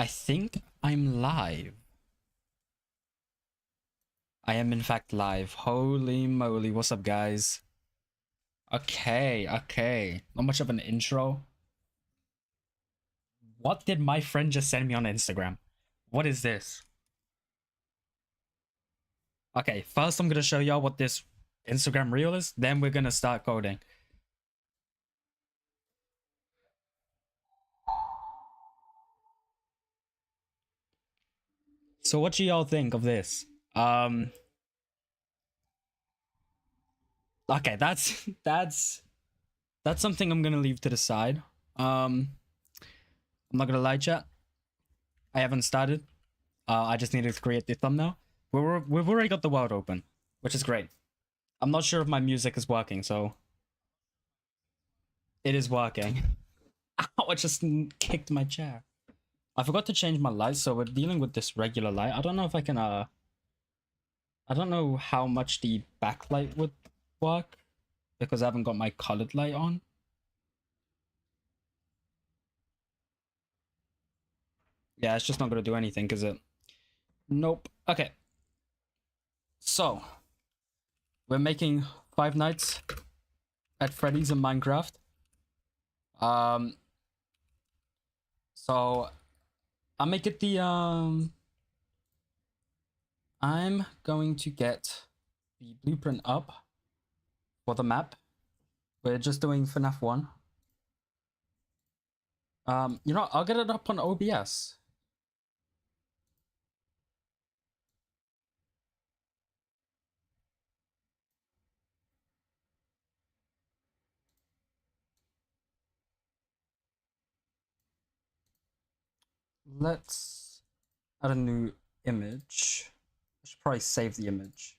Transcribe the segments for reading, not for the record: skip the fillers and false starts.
I think I'm live. I am in fact live. Holy moly, what's up guys? Okay. Not much of an intro. What did my friend just send me on Instagram? What is this? Okay, first I'm gonna show y'all what this Instagram reel is, then we're gonna start coding. So what do y'all think of this? Okay, that's something I'm gonna leave to the side. I'm not gonna lie, chat. I haven't started. I just needed to create the thumbnail. We've already got the world open, which is great. I'm not sure if my music is working, so it is working. Ow, I just kicked my chair. I forgot to change my light, so we're dealing with this regular light. I don't know if I can, I don't know how much the backlight would work because I haven't got my colored light on. Yeah, it's just not gonna do anything, is it? Nope. Okay. So, we're making Five Nights at Freddy's in Minecraft. So I'll make it the I'm going to get the blueprint up for the map. We're just doing FNAF 1. You know, I'll get it up on OBS. Let's add a new image. I should probably save the image.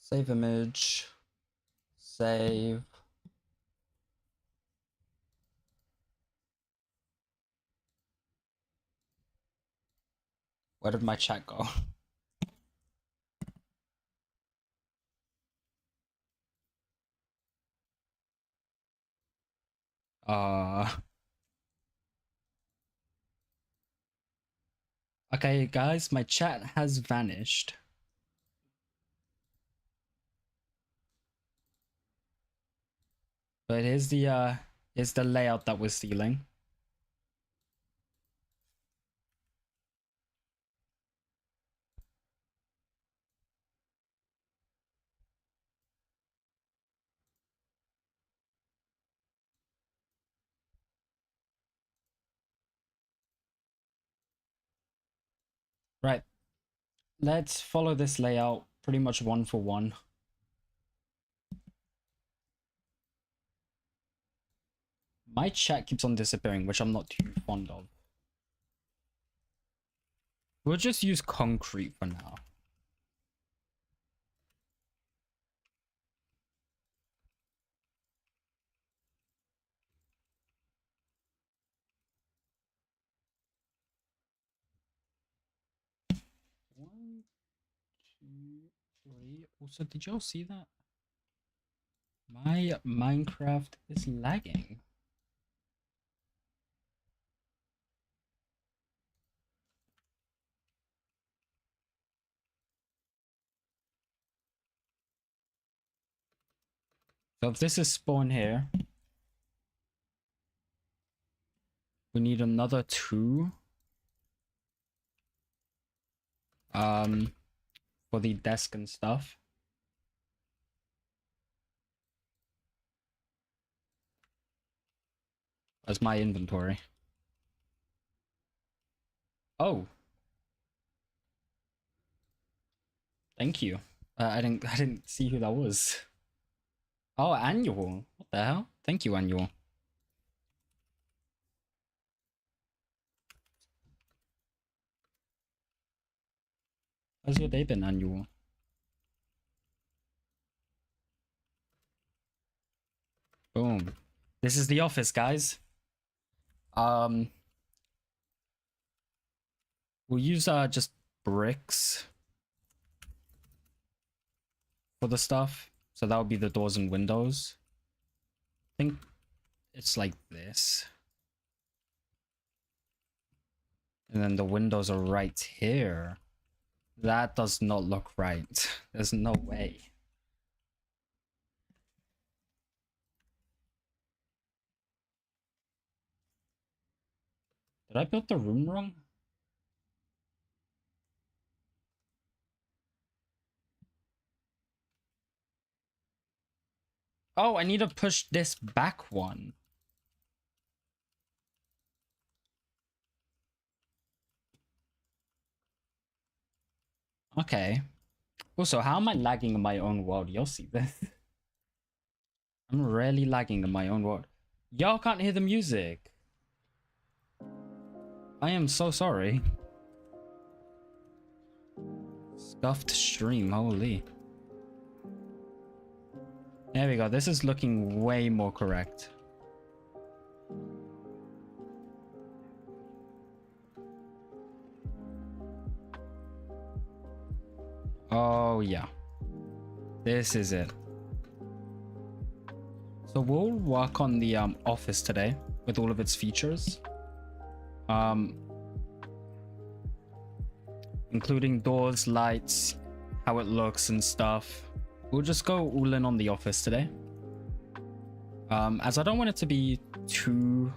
Save image. Save. Where did my chat go? Okay, guys, my chat has vanished. But here's the layout that we're stealing. Right. Let's follow this layout pretty much one for one. My chat keeps on disappearing, which I'm not too fond of. We'll just use concrete for now. One, two, three. Also, did y'all see that? My Minecraft is lagging. So if this is spawn here, we need another two. For the desk and stuff. As my inventory. Oh. Thank you. I didn't see who that was. Oh, annual. What the hell? Thank you, annual. How's your day been, annual? Boom. This is the office, guys. We'll use just bricks for the stuff. So that would be the doors and windows. I think it's like this. And then the windows are right here. That does not look right. There's no way. Did I build the room wrong? Oh, I need to push this back one. Okay. Also, how am I lagging in my own world? You'll see this. I'm really lagging in my own world. Y'all can't hear the music. I am so sorry. Scuffed stream, holy. There we go. This is looking way more correct. Oh, yeah. This is it. So we'll work on the office today with all of its features. Including doors, lights, how it looks and stuff. We'll just go all in on the office today. As I don't want it to be too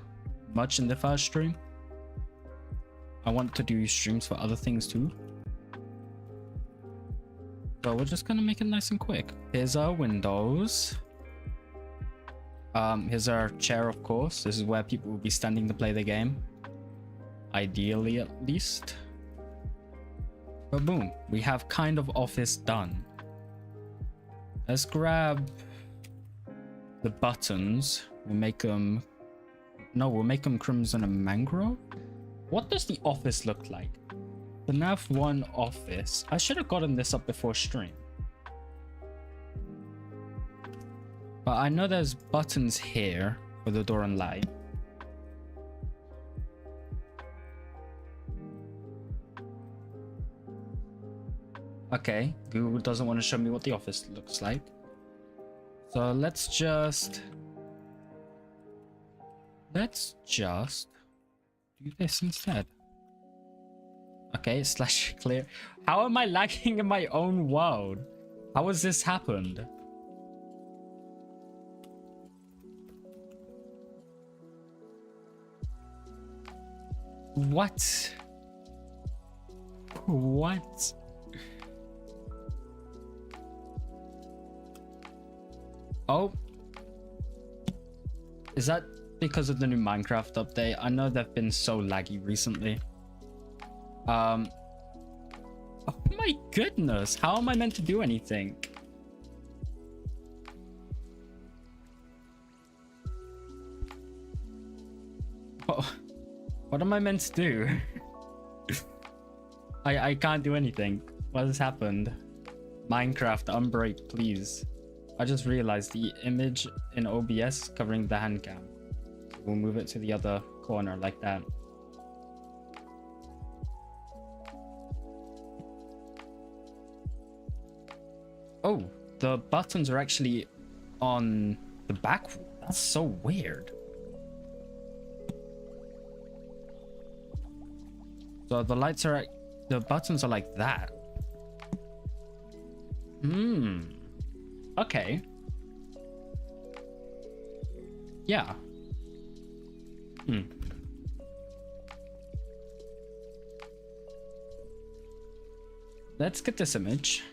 much in the first stream. I want to do streams for other things too. So we're just gonna make it nice and quick. Here's our windows. Here's our chair, of course. This is where people will be standing to play the game. Ideally, at least. But boom, we have kind of office done. Let's grab the buttons. We'll make them... No, we'll make them crimson and mangrove. What does the office look like? The FNAF 1 office. I should have gotten this up before stream. But I know there's buttons here for the door and light. Okay, Google doesn't want to show me what the office looks like. So let's just do this instead. Okay, slash clear. How am I lagging in my own world? How has this happened? What? What? Oh. Is that because of the new Minecraft update? I know they've been so laggy recently. Oh my goodness. How am I meant to do anything? Oh, what am I meant to do? I can't do anything. What has happened? Minecraft, unbreak, please. I just realized the image in OBS covering the hand cam. We'll move it to the other corner like that. Oh, the buttons are actually on the back wall. That's so weird. So the lights are, the buttons are like that. Okay. Yeah. Let's get this image.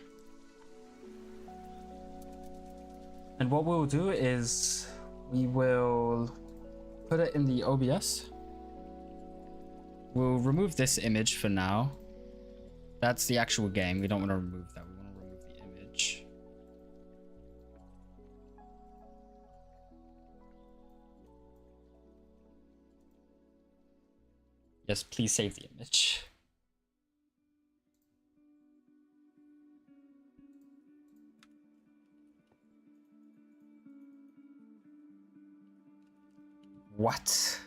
And what we'll do is we will put it in the OBS. We'll remove this image for now. That's the actual game. We don't want to remove that. We want to remove the image. Yes, please save the image. What?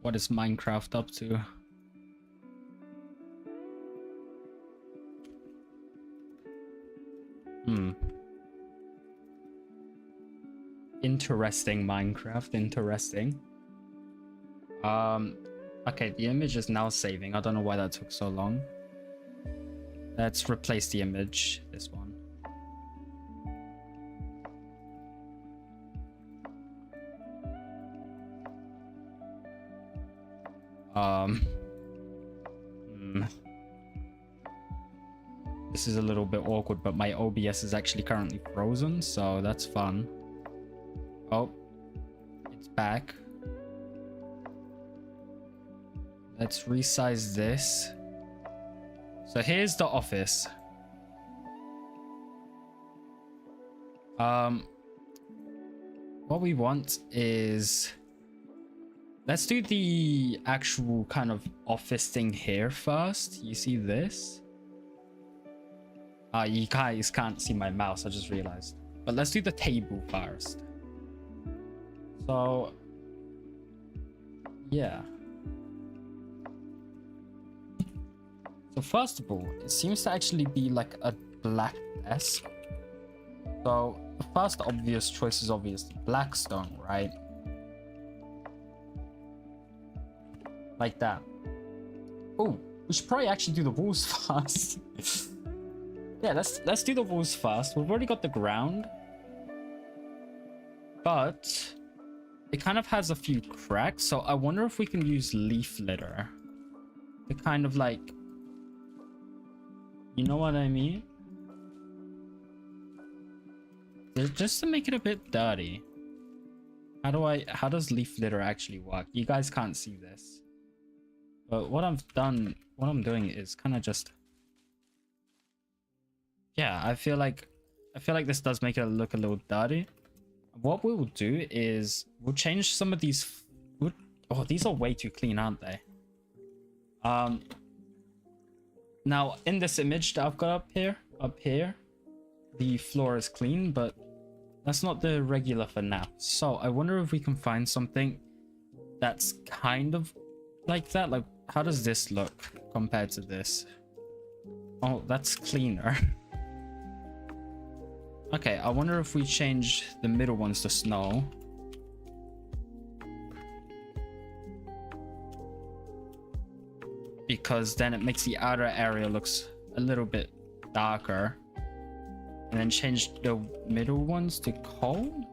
What is Minecraft up to? Interesting, Minecraft. Interesting. Okay, the image is now saving. I don't know why that took so long. Let's replace the image. This one. This is a little bit awkward, but my OBS is actually currently frozen, so that's fun. Oh, it's back. Let's resize this. So here's the office. What we want is, let's do the actual kind of office thing here first. You see this? You guys can't see my mouse, I just realized. But let's do the table first. So, yeah. So first of all, it seems to actually be like a black desk. So the first obvious choice is obviously black stone, right? Like that. Oh, we should probably actually do the walls first. Yeah, let's do the walls first. We've already got the ground, but it kind of has a few cracks. So I wonder if we can use leaf litter to kind of like, you know what I mean? Just to make it a bit dirty. How does leaf litter actually work? You guys can't see this, but what I'm doing is kind of just, yeah, I feel like this does make it look a little dirty. What we will do is we'll change some of these food. Oh, these are way too clean, aren't they? Now in this image that I've got up here, the floor is clean, but that's not the regular FNAF. So I wonder if we can find something that's kind of like that. Like, how does this look compared to this? Oh, that's cleaner. Okay, I wonder if we change the middle ones to snow. Because then it makes the outer area looks a little bit darker. And then change the middle ones to coal.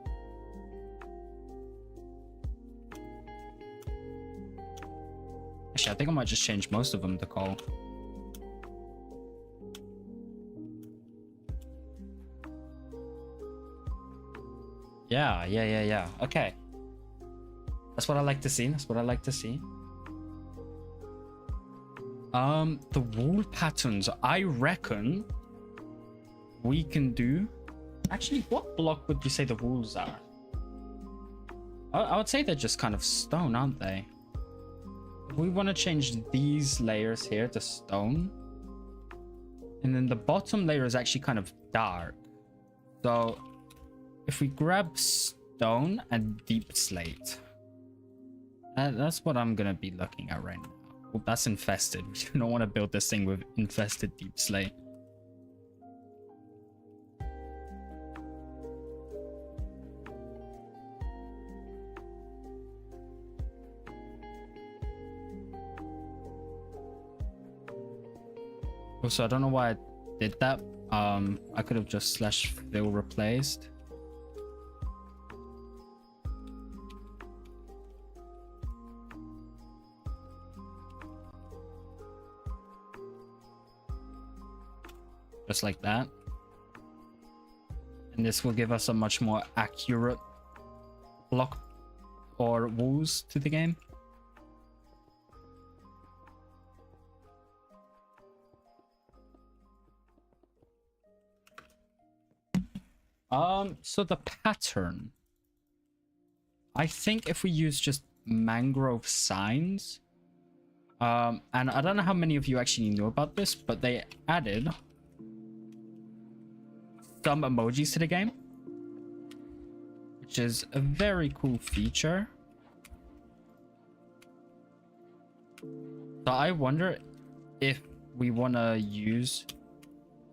Actually, I think I might just change most of them to coal. Yeah. Okay. That's what I like to see. The wall patterns, I reckon we can do. Actually, what block would you say the walls are? I would say they're just kind of stone, aren't they? We want to change these layers here to stone. And then the bottom layer is actually kind of dark. So if we grab stone and deep slate, that's what I'm gonna be looking at right now. Oh, that's infested. We don't want to build this thing with infested deep slate. Also, I don't know why I did that. I could have just /fill replaced. Just like that. And this will give us a much more accurate block or walls to the game. So the pattern, I think if we use just mangrove signs, and I don't know how many of you actually knew about this, but they added some emojis to the game, which is a very cool feature. So I wonder if we want to use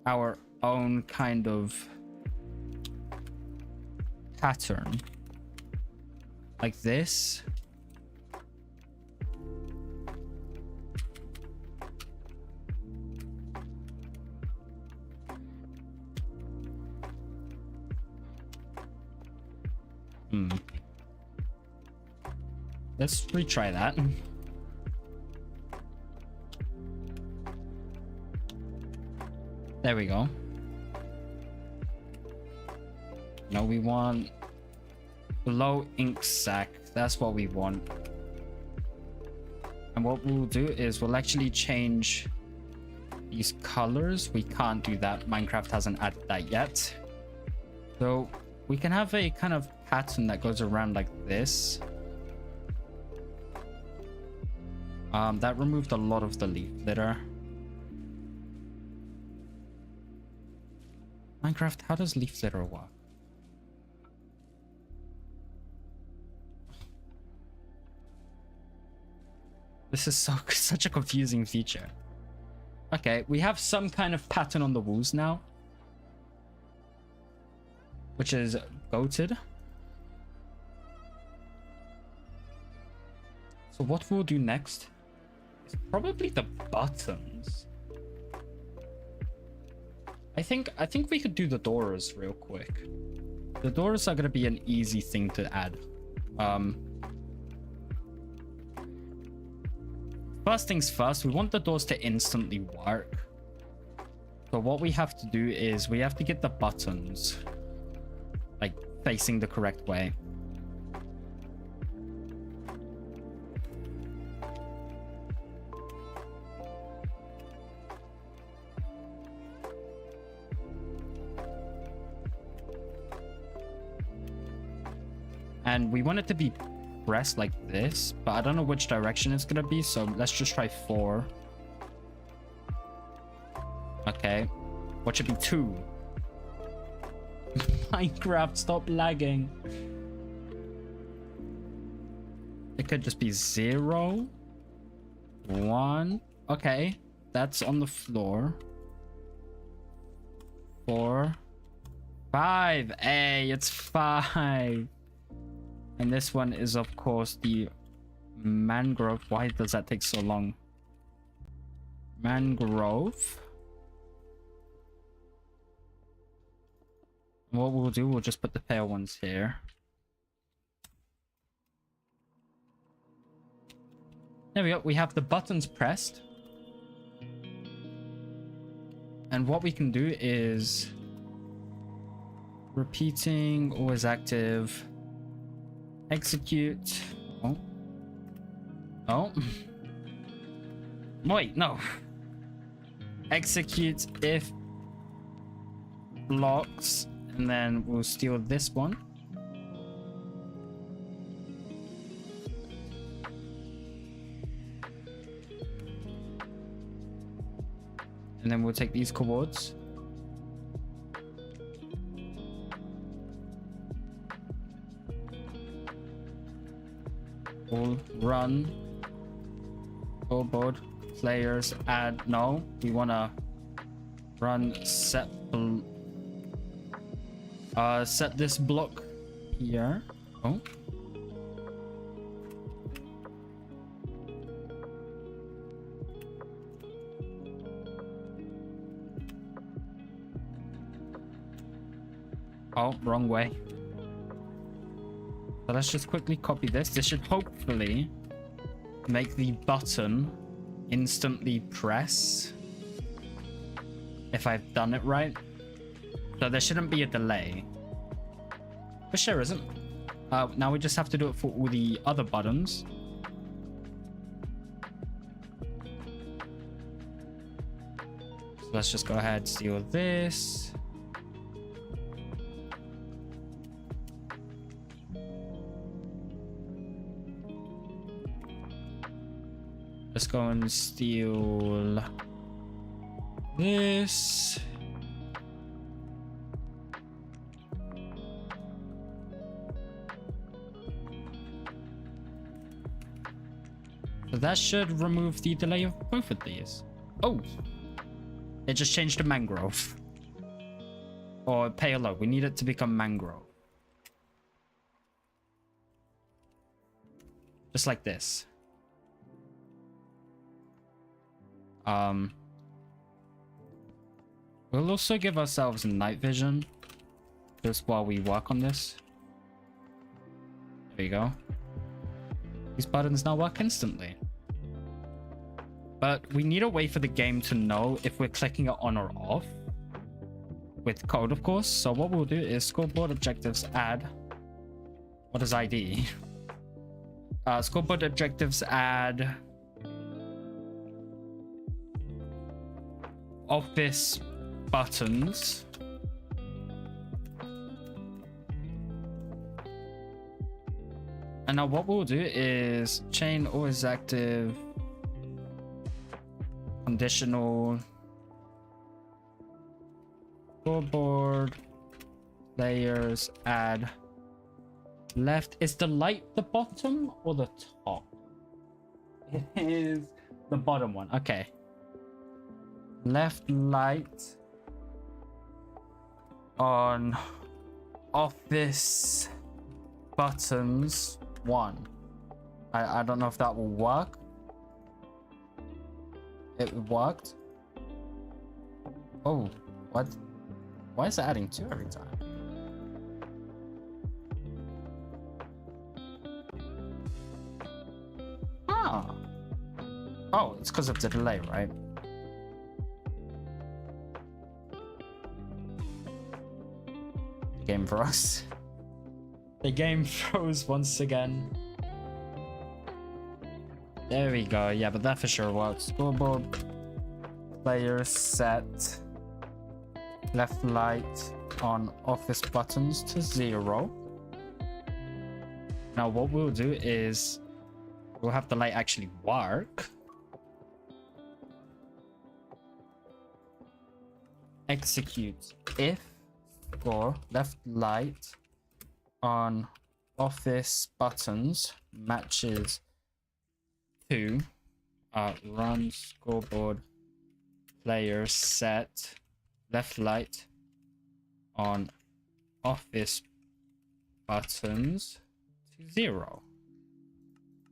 our own kind of pattern like this. Let's retry that. There we go. No, we want below ink sac. That's what we want. And what we'll do is we'll actually change these colors. We can't do that. Minecraft hasn't added that yet. So we can have a kind of pattern that goes around like this. That removed a lot of the leaf litter. Minecraft, how does leaf litter work? This is such a confusing feature. Okay, we have some kind of pattern on the walls now, which is goated. So what we'll do next is probably the buttons. I think we could do the doors real quick. The doors are gonna be an easy thing to add. First things first, we want the doors to instantly work. So what we have to do is we have to get the buttons like facing the correct way. And we want it to be pressed like this, but I don't know which direction it's gonna be, so let's just try 4. Okay, what should be 2? Minecraft, stop lagging. It could just be 0, 1. Okay, that's on the floor. 4, 5. Hey, it's 5. And this one is, of course, the mangrove. Why does that take so long? Mangrove. What we'll do, we'll just put the pale ones here. There we go. We have the buttons pressed. And what we can do is repeating, always active. Execute. Oh. Oh. Wait, no. Execute if blocks, and then we'll steal this one. And then we'll take these chords. We'll run board players add. No, we want to run set this block here. Oh, wrong way. So let's just quickly copy this. This should hopefully make the button instantly press, if I've done it right. So there shouldn't be a delay. But sure isn't. Now we just have to do it for all the other buttons. So let's just go ahead, steal this. Let's go and steal this. So that should remove the delay of both of these. Oh, it just changed to mangrove. Or pale oak. We need it to become mangrove. just like this. We'll also give ourselves night vision just while we work on this. There you go. These buttons now work instantly. But we need a way for the game to know if we're clicking it on or off. With code, of course. So what we'll do is scoreboard objectives add. What is ID? Scoreboard objectives add office buttons. And now what we'll do is chain always active, conditional, scoreboard, layers, add, left. Is the light the bottom or the top? It is the bottom one. Okay. Left light on office buttons 1. I don't know if that will work. It worked. Oh, what? Why is it adding 2 every time? Ah. Oh, it's because of the delay, right? Game for us. The game froze once again. There we go. Yeah, but that for sure works. Scoreboard, player set, left light on office buttons to 0. Now what we'll do is we'll have the light actually work. Execute if score left light on office buttons matches 2. Run scoreboard player set left light on office buttons to 0.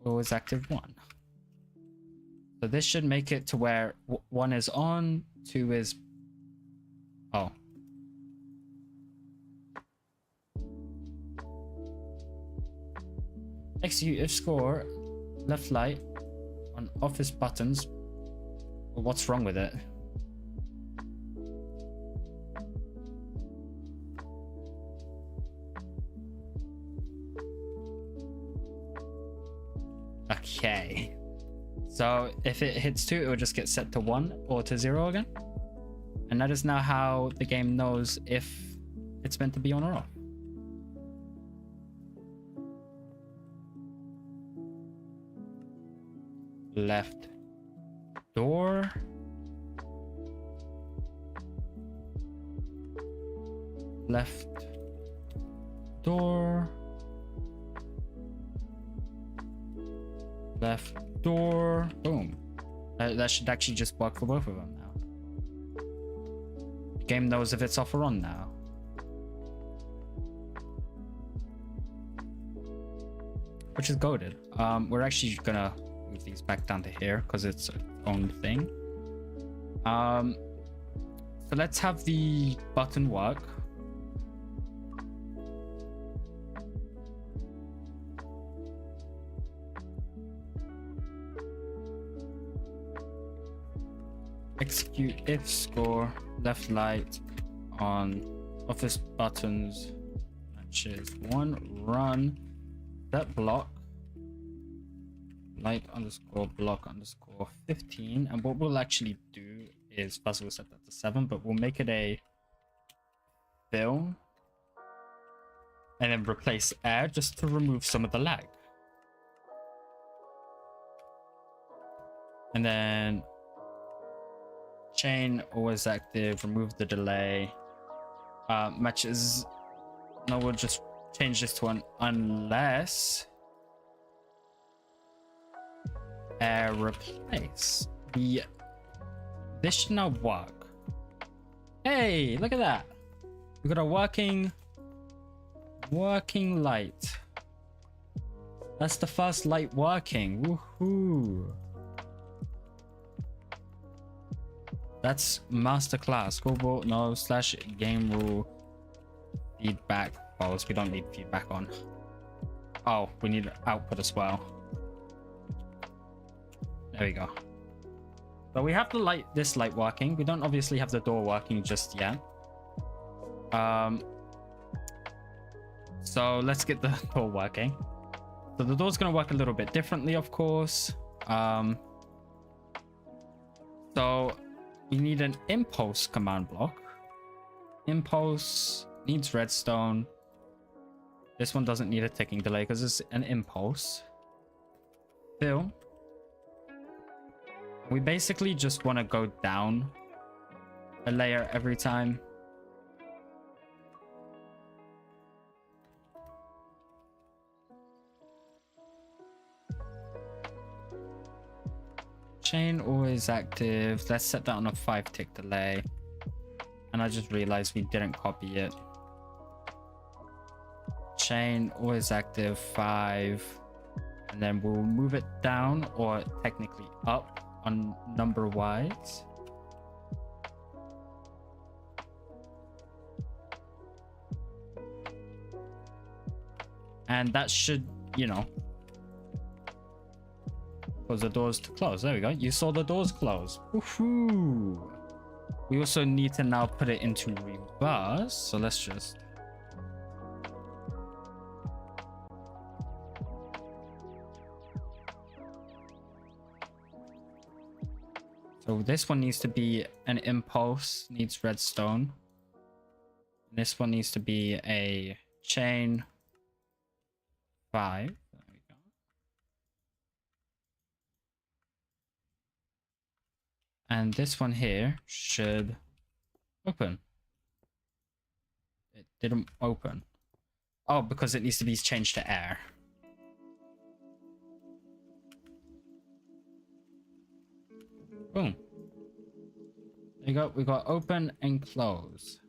Always active 1. So this should make it to where 1 is on, 2 is... Oh. Execute if score left light on office buttons. Well, what's wrong with it? Okay. So if it hits 2, it will just get set to 1 or to 0 again. And that is now how the game knows if it's meant to be on or off. Left door. Left door. Left door. Boom. That should actually just work for both of them now. The game knows if it's off or on now. Which is goated. We're actually gonna move these back down to here because it's its own thing. So let's have the button work. Execute if score left light on office buttons matches 1. Run that block light underscore block underscore 15. And what we'll actually do is first we'll set that to 7, but we'll make it a fill and then replace air just to remove some of the lag. And then chain always active, remove the delay. Matches. No, we'll just change this to an unless air replace. This should now work. Hey, look at that. We got a working light. That's the first light working. Woohoo. That's masterclass. Scoreboard, no, slash game rule. Feedback. Oh, we don't need feedback on. Oh, we need output as well. There we go. But we have the light, this light working. We don't obviously have the door working just yet. So let's get the door working. So the door's gonna work a little bit differently, of course. So we need an impulse command block. Impulse needs redstone. This one doesn't need a ticking delay because it's an impulse. Fill. We basically just want to go down a layer every time. Chain always active. Let's set that on a 5-tick delay. And I just realized we didn't copy it. Chain always active 5. And then we'll move it down, or technically up on number wise. And that should, you know, cause the doors to close. There we go. You saw the doors close. Woohoo! We also need to now put it into reverse. So let's just... So this one needs to be an impulse, needs redstone. This one needs to be a chain 5. There we go. And this one here should open. It didn't open. Oh, because it needs to be changed to air. Boom. There you go. We got open and close.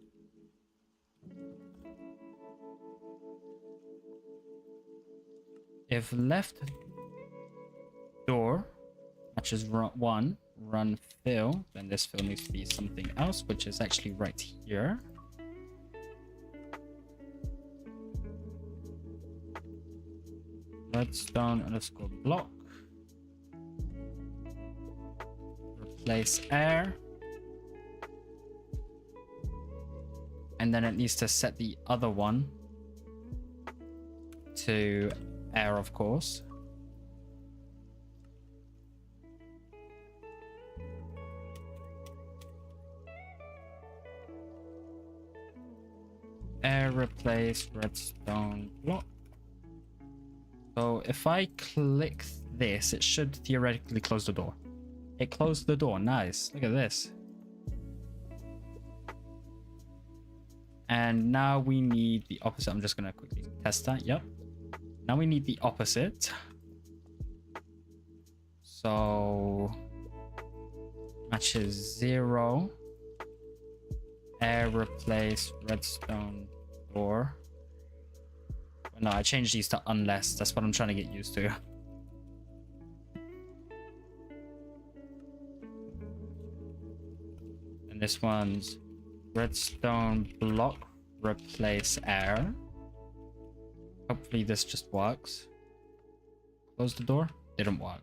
If left door matches one, run fill, then this fill needs to be something else, which is actually right here. Redstone underscore block. Replace air. And then it needs to set the other one to air, of course. Air replace redstone block. So if I click this, it should theoretically close the door. It closed the door. Nice. Look at this. And now we need the opposite. I'm just going to quickly test that. Yep. Now we need the opposite. So matches 0. Air replace redstone door. No, I changed these to unless. That's what I'm trying to get used to. And this one's redstone block replace air. Hopefully this just works. Close the door. Didn't work.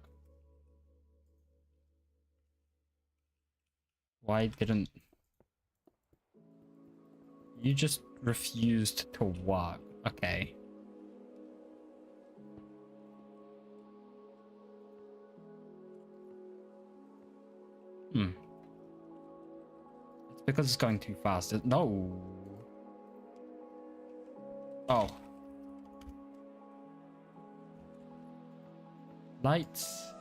Why didn't... You just refused to work. Okay. It's because it's going too fast. No. Oh. Lights.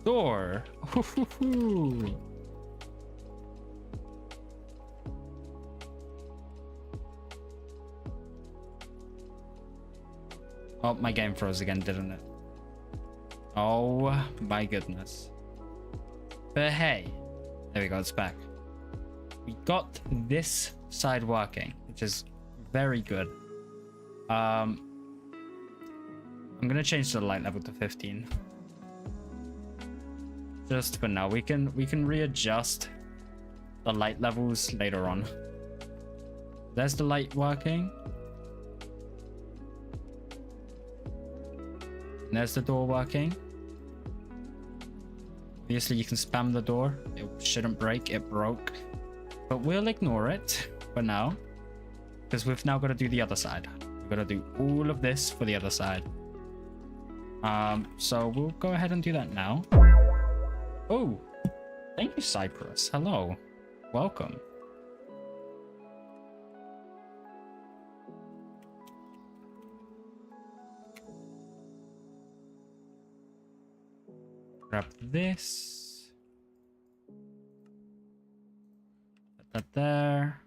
Door. Oh, my game froze again, didn't it? Oh my goodness. But hey, there we go, it's back. We got this side working, which is very good. I'm I'm gonna change the light level to 15. Just for now. We can readjust the light levels later on. There's the light working. And there's the door working. Obviously, you can spam the door. It shouldn't break. It broke. But we'll ignore it for now. Because we've now got to do the other side. We've got to do all of this for the other side. So we'll go ahead and do that now. Oh, thank you, Cypress. Hello. Welcome. Grab this. Put that there.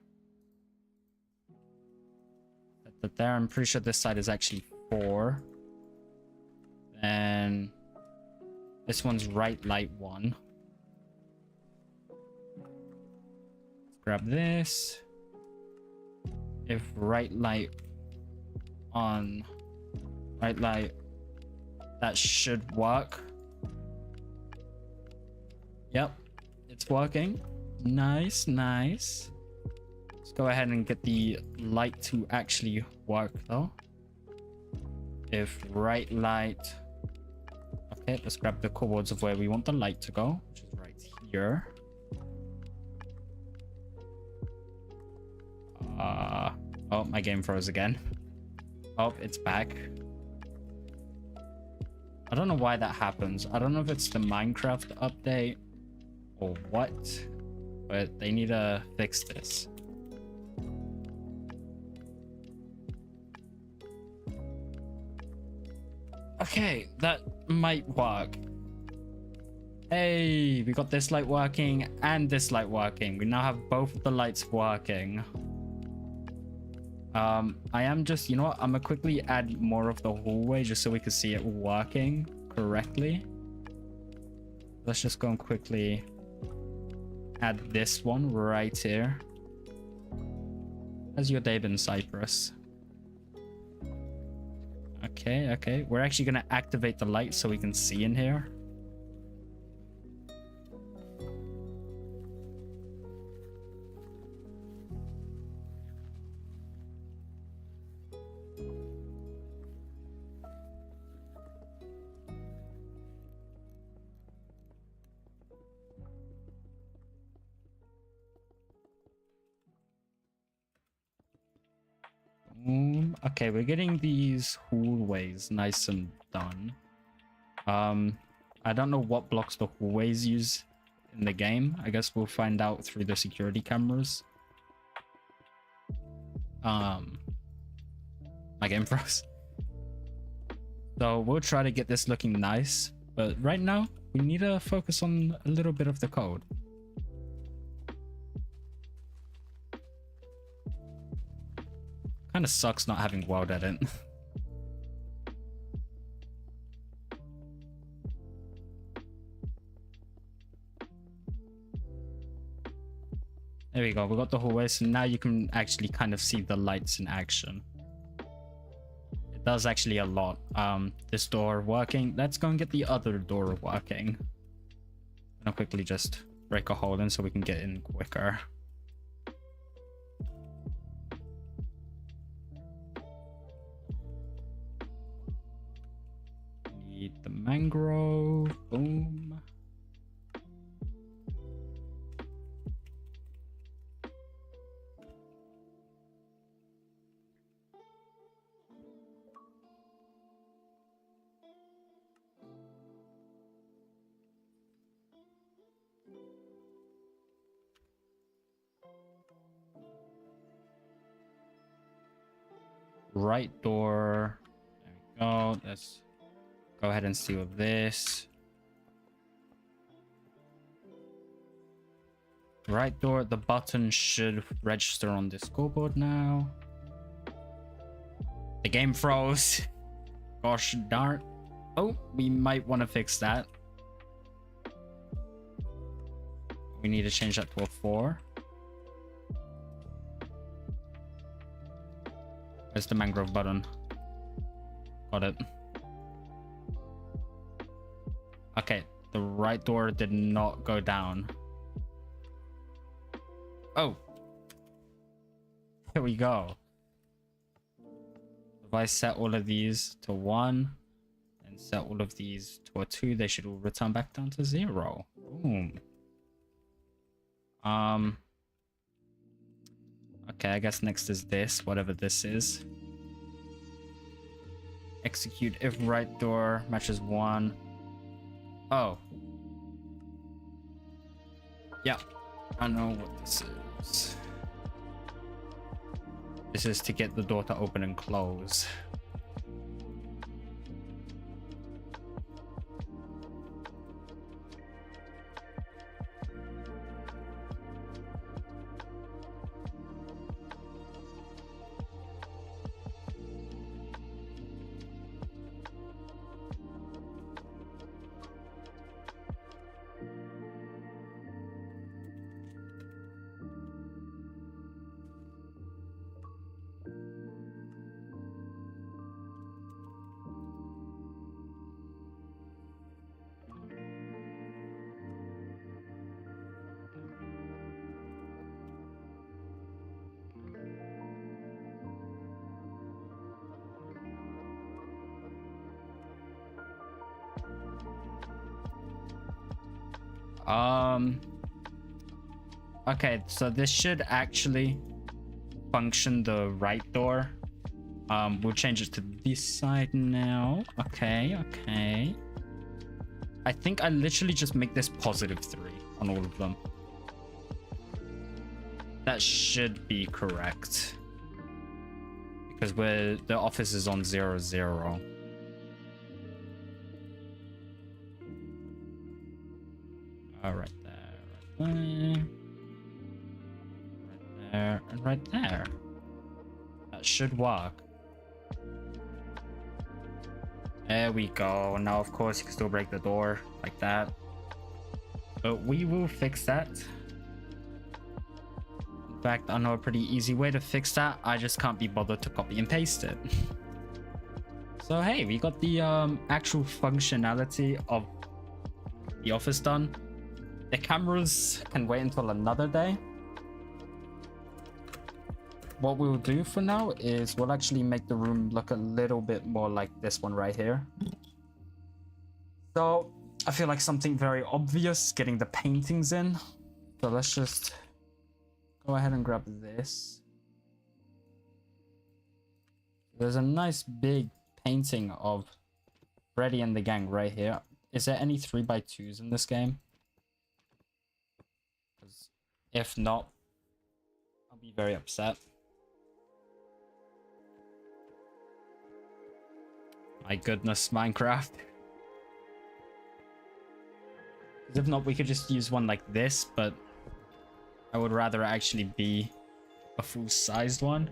Put that there. I'm pretty sure this side is actually 4. And this one's right light 1. Grab this. If right light on, right light, that should work. Yep, it's working. Nice, nice. Let's go ahead and get the light to actually work though. If right light, okay, let's grab the coords of where we want the light to go, which is right here. Oh, my game froze again. Oh, it's back. I don't know why that happens. I don't know if it's the Minecraft update or what, but they need to fix this. Okay, that might work. Hey, we got this light working and this light working. We now have both of the lights working. I am just, you know what? I'm gonna quickly add more of the hallway just so we can see it working correctly. Let's just go and quickly add this one right here. How's your day been, Cypress? Okay, okay. We're actually gonna activate the light so we can see in here. Okay, we're getting these hallways nice and done. I don't know what blocks the hallways use in the game. I guess we'll find out through the security cameras. My game froze. So we'll try to get this looking nice, but right now we need to focus on a little bit of the code. Kind of sucks not having world edit. There we go, we got the hallway, so now you can actually kind of see the lights in action. It does actually a lot. This door working. Let's go and get the other door working. I'll quickly just break a hole in so we can get in quicker. Need the mangrove. Boom. Right door. There we go. Let's go ahead and seal this. Right door. The button should register on the scoreboard now. The game froze. Gosh darn. Oh, we might want to fix that. We need to change that to a 4. Where's the mangrove button? Got it. Okay, the right door did not go down. Oh. Here we go. If I set all of these to 1 and set all of these to a 2, they should all return back down to 0. Boom. Okay, I guess next is this, whatever this is. Execute if right door matches 1. Oh. Yeah, I know what this is. This is to get the door to open and close. Okay, so this should actually function the right door. We'll change it to this side now. Okay. I think I literally just make this +3 on all of them. That should be correct. Because the office is on 0, 0. Right there, and right there. That should work. There we go. Now, of course, you can still break the door like that. But we will fix that. In fact, I know a pretty easy way to fix that. I just can't be bothered to copy and paste it. So, hey, we got the actual functionality of the office done. The cameras can wait until another day. What we'll do for now is we'll actually make the room look a little bit more like this one right here. So I feel like something very obvious getting the paintings in. So let's just go ahead and grab this. There's a nice big painting of Freddy and the gang right here. Is there any 3x2s in this game? If not, I'll be very upset. My goodness, Minecraft. If not, we could just use one like this, but I would rather actually be a full-sized one.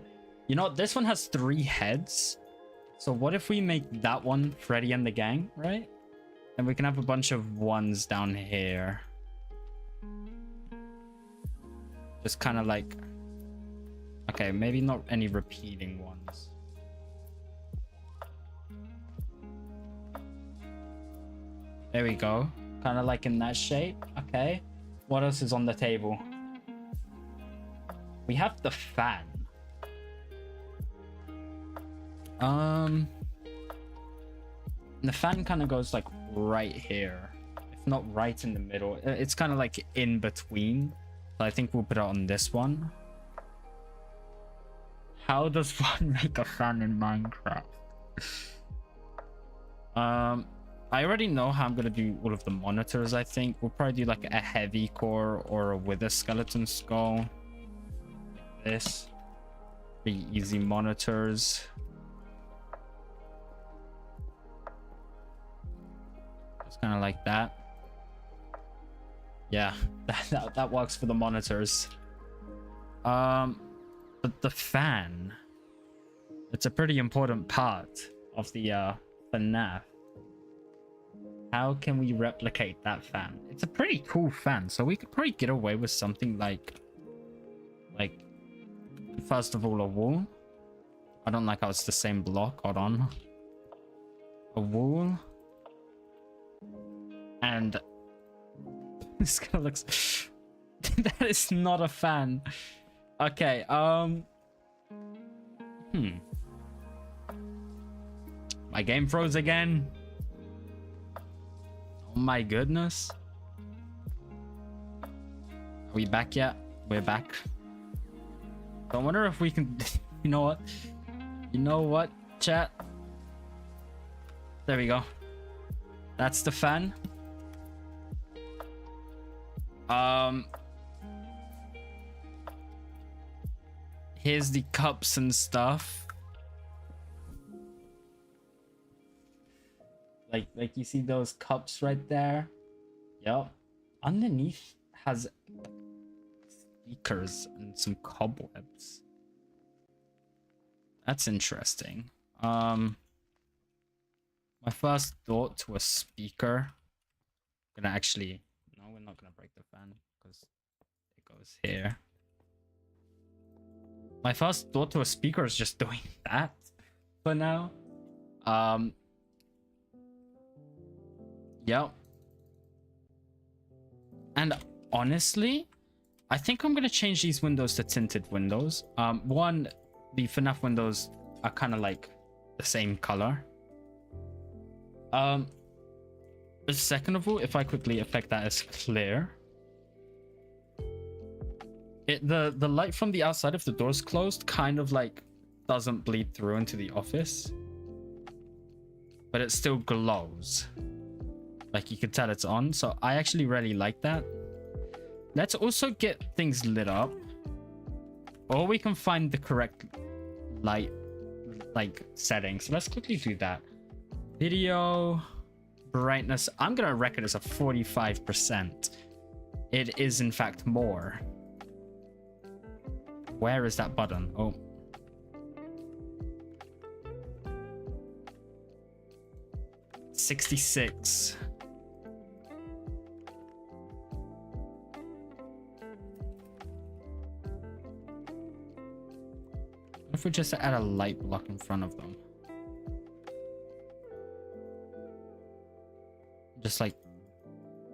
You know, this one has 3 heads. So what if we make that one Freddy and the gang, right? And we can have a bunch of ones down here. Just kind of like... Okay, maybe not any repeating ones. There we go. Kind of like in that shape. Okay. What else is on the table? We have the fan. The fan kind of goes like right here. If not right in the middle. It's kind of like in between. So I think we'll put it on this one. How does one make a fan in Minecraft? I already know how I'm gonna do all of the monitors. I think we'll probably do like a heavy core or a wither skeleton skull. Like this. Pretty easy monitors. Just kind of like that. Yeah, that works for the monitors. But the fan, it's a pretty important part of the FNAF. How can we replicate that fan? It's a pretty cool fan, so we could probably get away with something like first of all, a wall. I don't like how it's the same block. Hold on. A wall. And this guy looks... That is not a fan. Okay, my game froze again. Oh my goodness. Are we back yet? We're back. I wonder if we can... You know what? You know what, chat? There we go. That's the fan. Here's the cups and stuff. Like you see those cups right there? Yep. Underneath has speakers and some cobwebs. That's interesting. My first thought to a speaker. Gonna actually... No, we're not gonna break the fan because it goes here. My first thought to a speaker is just doing that for now. Yep. And honestly, I think I'm gonna change these windows to tinted windows. One, the FNAF windows are kind of like the same color. Second of all, if I quickly affect that as clear, the light from the outside, if the door's closed, kind of like doesn't bleed through into the office, but it still glows. Like you can tell it's on. So I actually really like that. Let's also get things lit up, or we can find the correct light like settings. So let's quickly do that. Video brightness, I'm gonna reckon it's a 45%. It is in fact more. Where is that button? Oh, 66. What if we just add a light block in front of them? Just like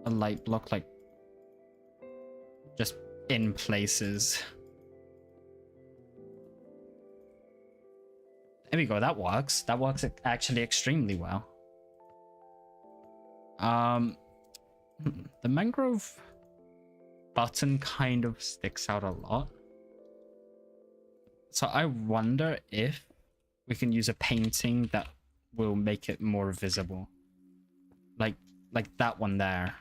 a light block, like just in places. There we go. That works. That works actually extremely well. The mangrove button kind of sticks out a lot. So I wonder if we can use a painting that will make it more visible. Like that one there.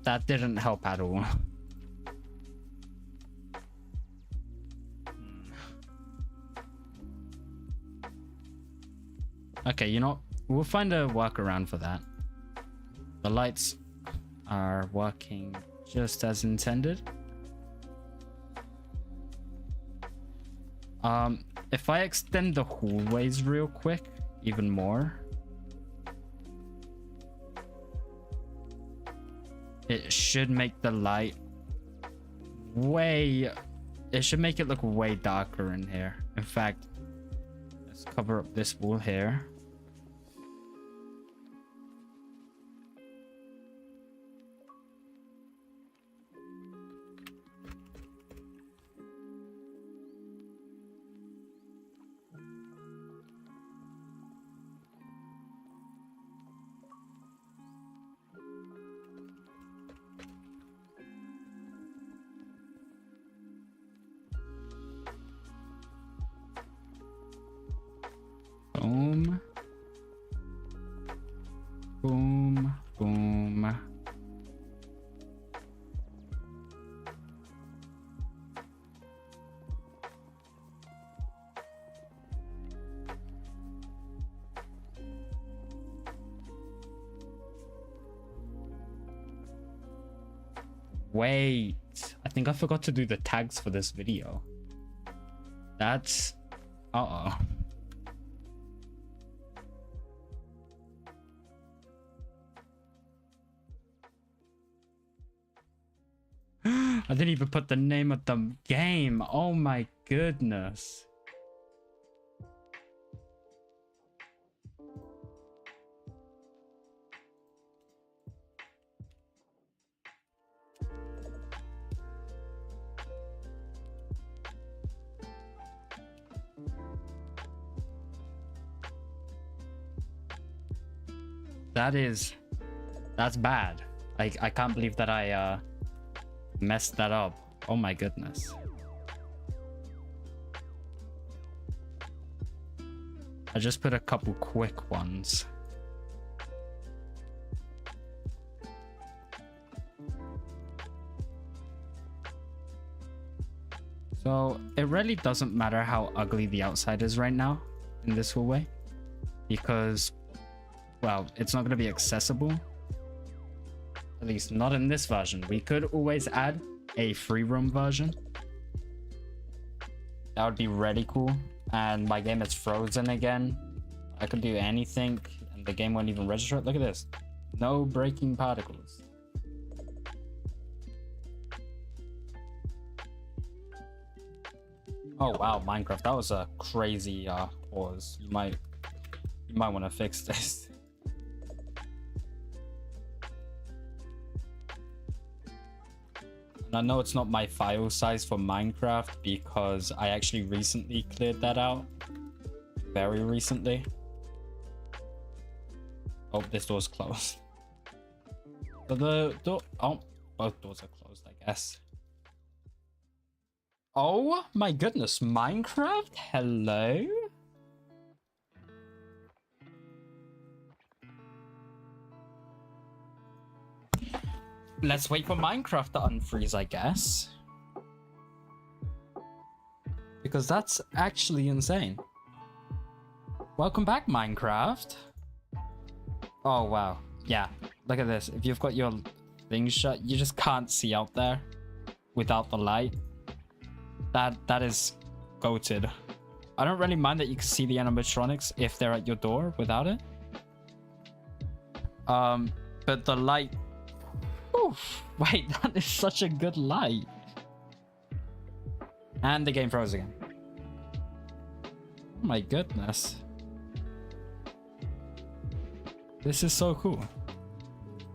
That didn't help at all. Okay, you know, we'll find a workaround for that. The lights are working just as intended. If I extend the hallways real quick, even more, it should make the light way... It should make it look way darker in here. In fact, let's cover up this wall here. Boom. Boom. Boom. Wait. Wait, I think I forgot to do the tags for this video. That's... Uh-oh. I didn't even put the name of the game. Oh my goodness. That's bad. I can't believe that I messed that up. Oh my goodness. I just put a couple quick ones. So it really doesn't matter how ugly the outside is right now in this hallway, because, well, it's not going to be accessible. At least not in this version. We could always add a free roam version. That would be really cool. And my game is frozen again. I could do anything and the game won't even register it. Look at this. No breaking particles. Oh wow, Minecraft. That was a crazy pause. You might want to fix this. And I know it's not my file size for Minecraft because I actually recently cleared that out. Very recently. Oh, this door's closed. So the door... Oh, both doors are closed, I guess. Oh my goodness, Minecraft? Hello? Let's wait for Minecraft to unfreeze, I guess. Because that's actually insane. Welcome back, Minecraft. Oh, wow. Yeah, look at this. If you've got your thing shut, you just can't see out there without the light. That is goated. I don't really mind that you can see the animatronics if they're at your door without it. But the light... Oof, wait, that is such a good light. And the game froze again. Oh my goodness. This is so cool.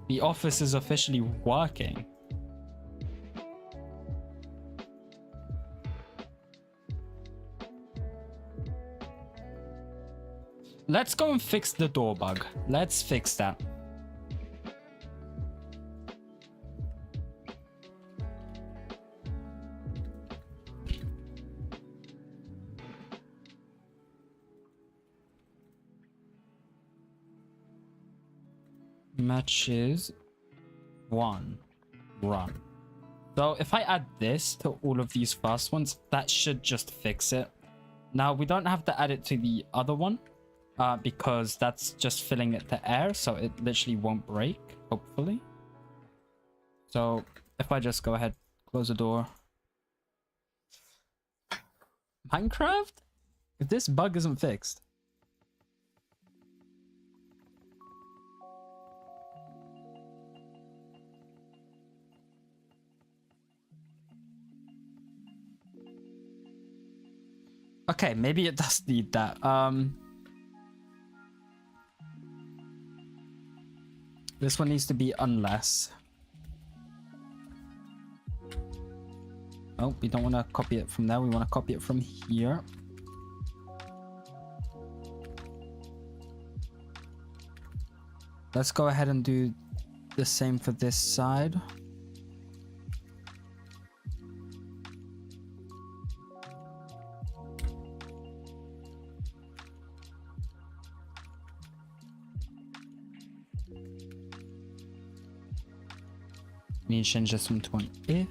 The office is officially working. Let's go and fix the door bug. Let's fix that. Matches 1 run. So if I add this to all of these first ones, that should just fix it. Now we don't have to add it to the other one because that's just filling it to air, so it literally won't break, hopefully. So if I just go ahead, close the door. Minecraft? If this bug isn't fixed. Okay, maybe it does need that. This one needs to be unless. Oh, we don't want to copy it from there. We want to copy it from here. Let's go ahead and do the same for this side. We need to change this one to an if.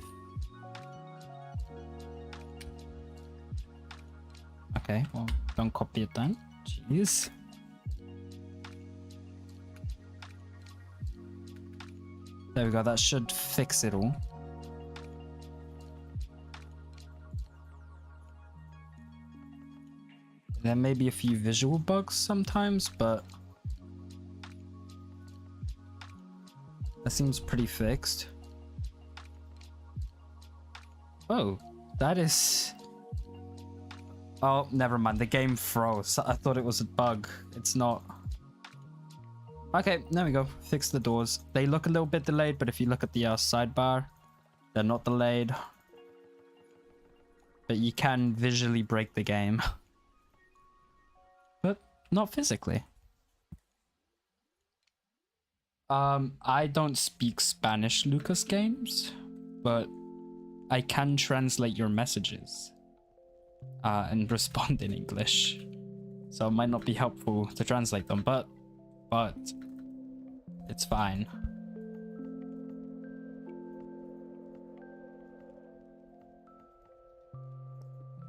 Okay, well, don't copy it then. Jeez. There we go, that should fix it all. There may be a few visual bugs sometimes, but that seems pretty fixed. Oh, that is... Oh, never mind. The game froze. I thought it was a bug. It's not. Okay, there we go. Fix the doors. They look a little bit delayed, but if you look at the sidebar, they're not delayed. But you can visually break the game. But not physically. I don't speak Spanish, Lucas Games, but I can translate your messages and respond in English. So it might not be helpful to translate them, but it's fine.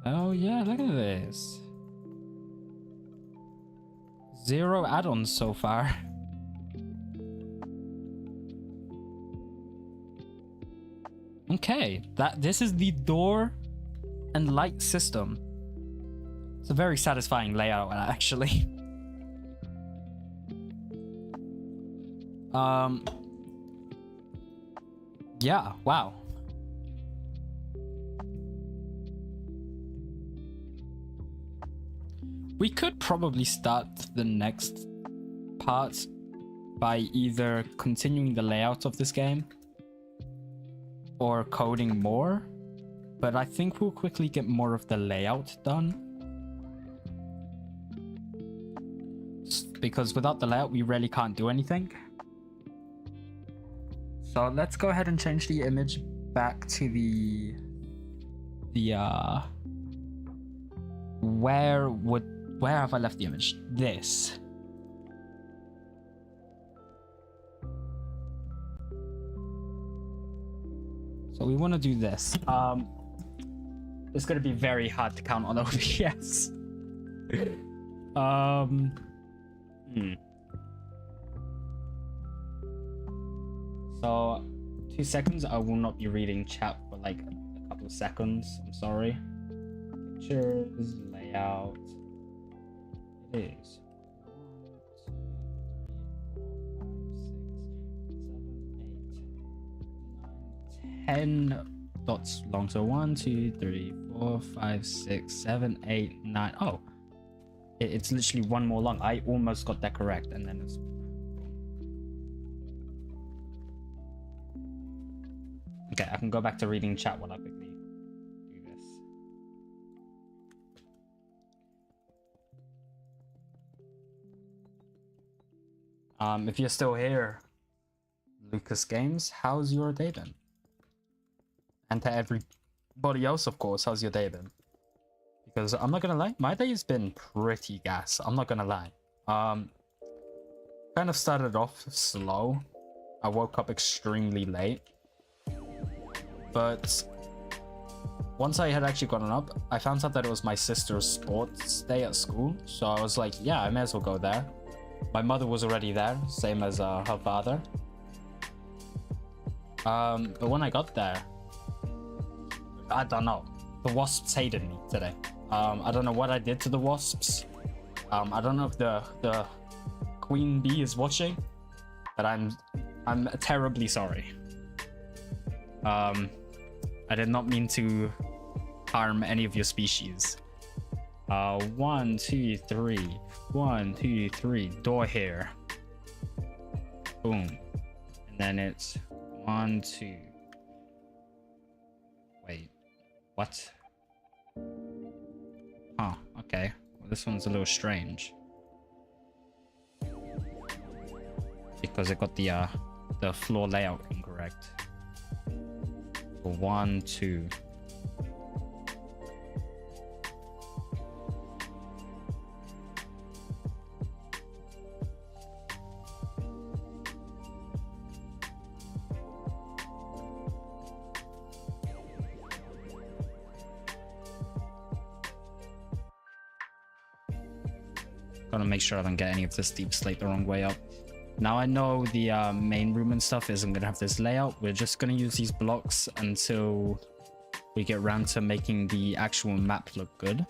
Oh yeah, look at this. 0 add-ons so far. Okay, this is the door and light system. It's a very satisfying layout, actually. Yeah, wow. We could probably start the next part by either continuing the layout of this game or coding more, but I think we'll quickly get more of the layout done. Because without the layout, we really can't do anything. So let's go ahead and change the image back to where have I left the image? This. So we want to do this. It's going to be very hard to count on OBS. So 2 seconds, I will not be reading chat for like a couple of seconds. I'm sorry. Pictures, layout. It is 10 dots long. So 1, 2, 3, 4, 5, 6, 7, 8, 9. Oh, it's literally one more long. I almost got that correct, and then it's. Okay, I can go back to reading chat while I quickly do this. If you're still here, Lucas Games, how's your day been? And to everybody else, of course, how's your day been? Because I'm not gonna lie, my day has been pretty gas. I'm not gonna lie. Kind of started off slow. I woke up extremely late. But once I had actually gotten up, I found out that it was my sister's sports day at school. So I was like, yeah, I may as well go there. My mother was already there, same as her father. But when I got there, I don't know. The wasps hated me today. I don't know what I did to the wasps. I don't know if the queen bee is watching, but I'm terribly sorry. I did not mean to harm any of your species. 1, 2, 3. 1, 2, 3. Door here. Boom. And then it's 1, 2. Wait. What? Oh, okay. Well, this one's a little strange. Because it got the floor layout incorrect. 1, 2. Gotta make sure I don't get any of this deep slate the wrong way up. Now I know the main room and stuff isn't gonna have this layout. We're just gonna use these blocks until we get around to making the actual map look good.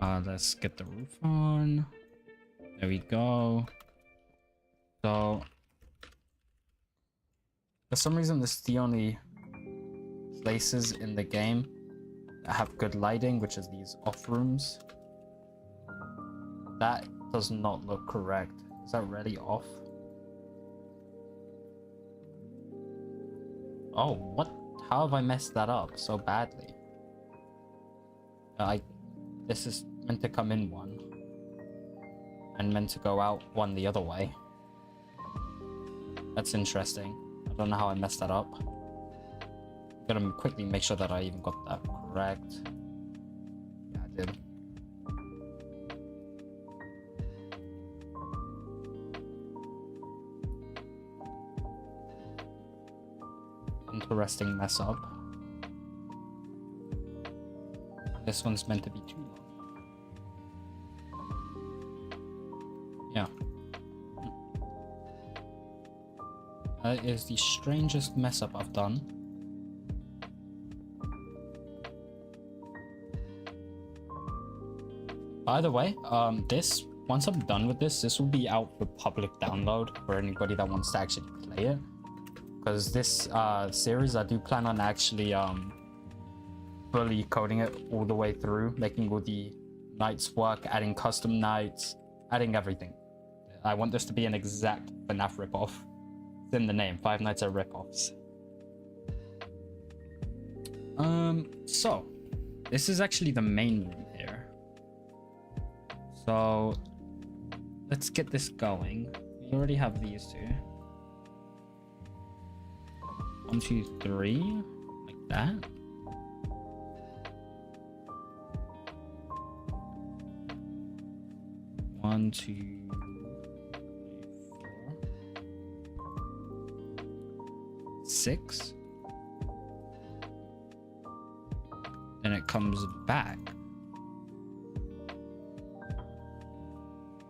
Let's get the roof on. There we go. So for some reason, this is the only places in the game that have good lighting, which is these off rooms. That does not look correct. Is that really off? Oh, what? How have I messed that up so badly? This is meant to come in one and meant to go out one the other way. That's interesting. I don't know how I messed that up. I'm gonna quickly make sure that I even got that correct. Yeah, I did. Interesting mess up. This one's meant to be too long. Yeah. That is the strangest mess up I've done. By the way, once I'm done with this will be out for public download for anybody that wants to actually play it. Because this series, I do plan on actually fully coding it all the way through, making all the nights work, adding custom nights, adding everything. I want this to be an exact FNAF ripoff. It's in the name, Five Nights at Ripoffs. So this is actually the main room here. So let's get this going. We already have these two. 1, 2, 3, like that. One, 2, 3, 4, 6. Then it comes back.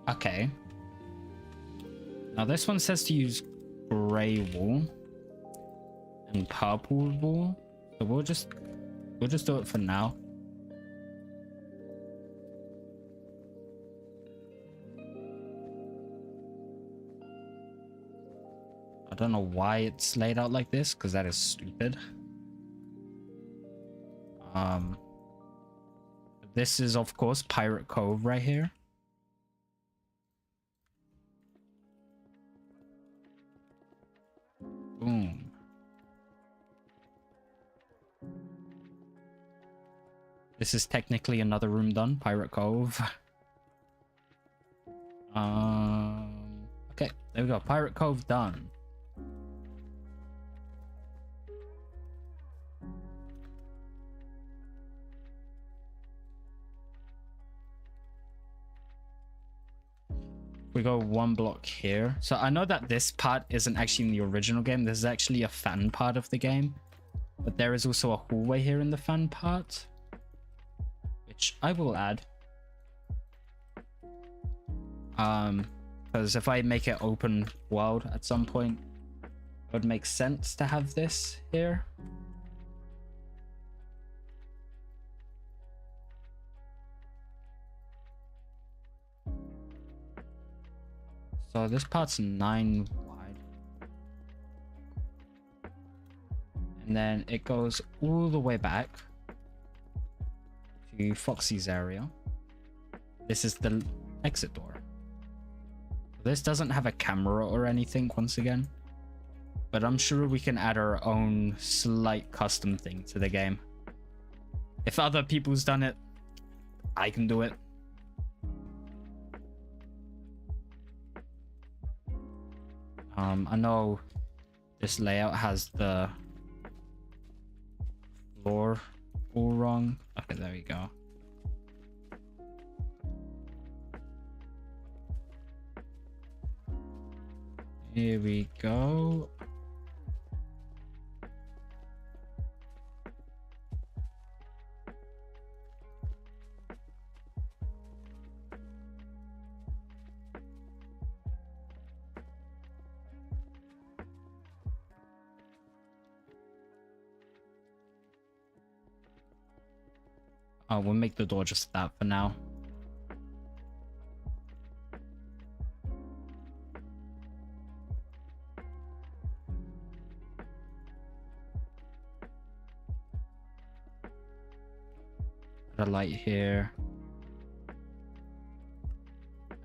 Okay. Now this one says to use gray wool and purple wool, so we'll just do it for now. I don't know why it's laid out like this, because that is stupid. This is of course Pirate Cove right here. Boom. This is technically another room done, Pirate Cove. Okay, there we go. Pirate Cove done. We go one block here. So I know that this part isn't actually in the original game. This is actually a fan part of the game. But there is also a hallway here in the fan part, which I will add. Because if I make it open world at some point, it would make sense to have this here. So this part's 9 wide. And then it goes all the way back to Foxy's area. This is the exit door. This doesn't have a camera or anything once again, but I'm sure we can add our own slight custom thing to the game. If other people's done it, I can do it. I know this layout has the floor all wrong. Okay, there we go. Here we go. We'll make the door just that for now. Put a light here.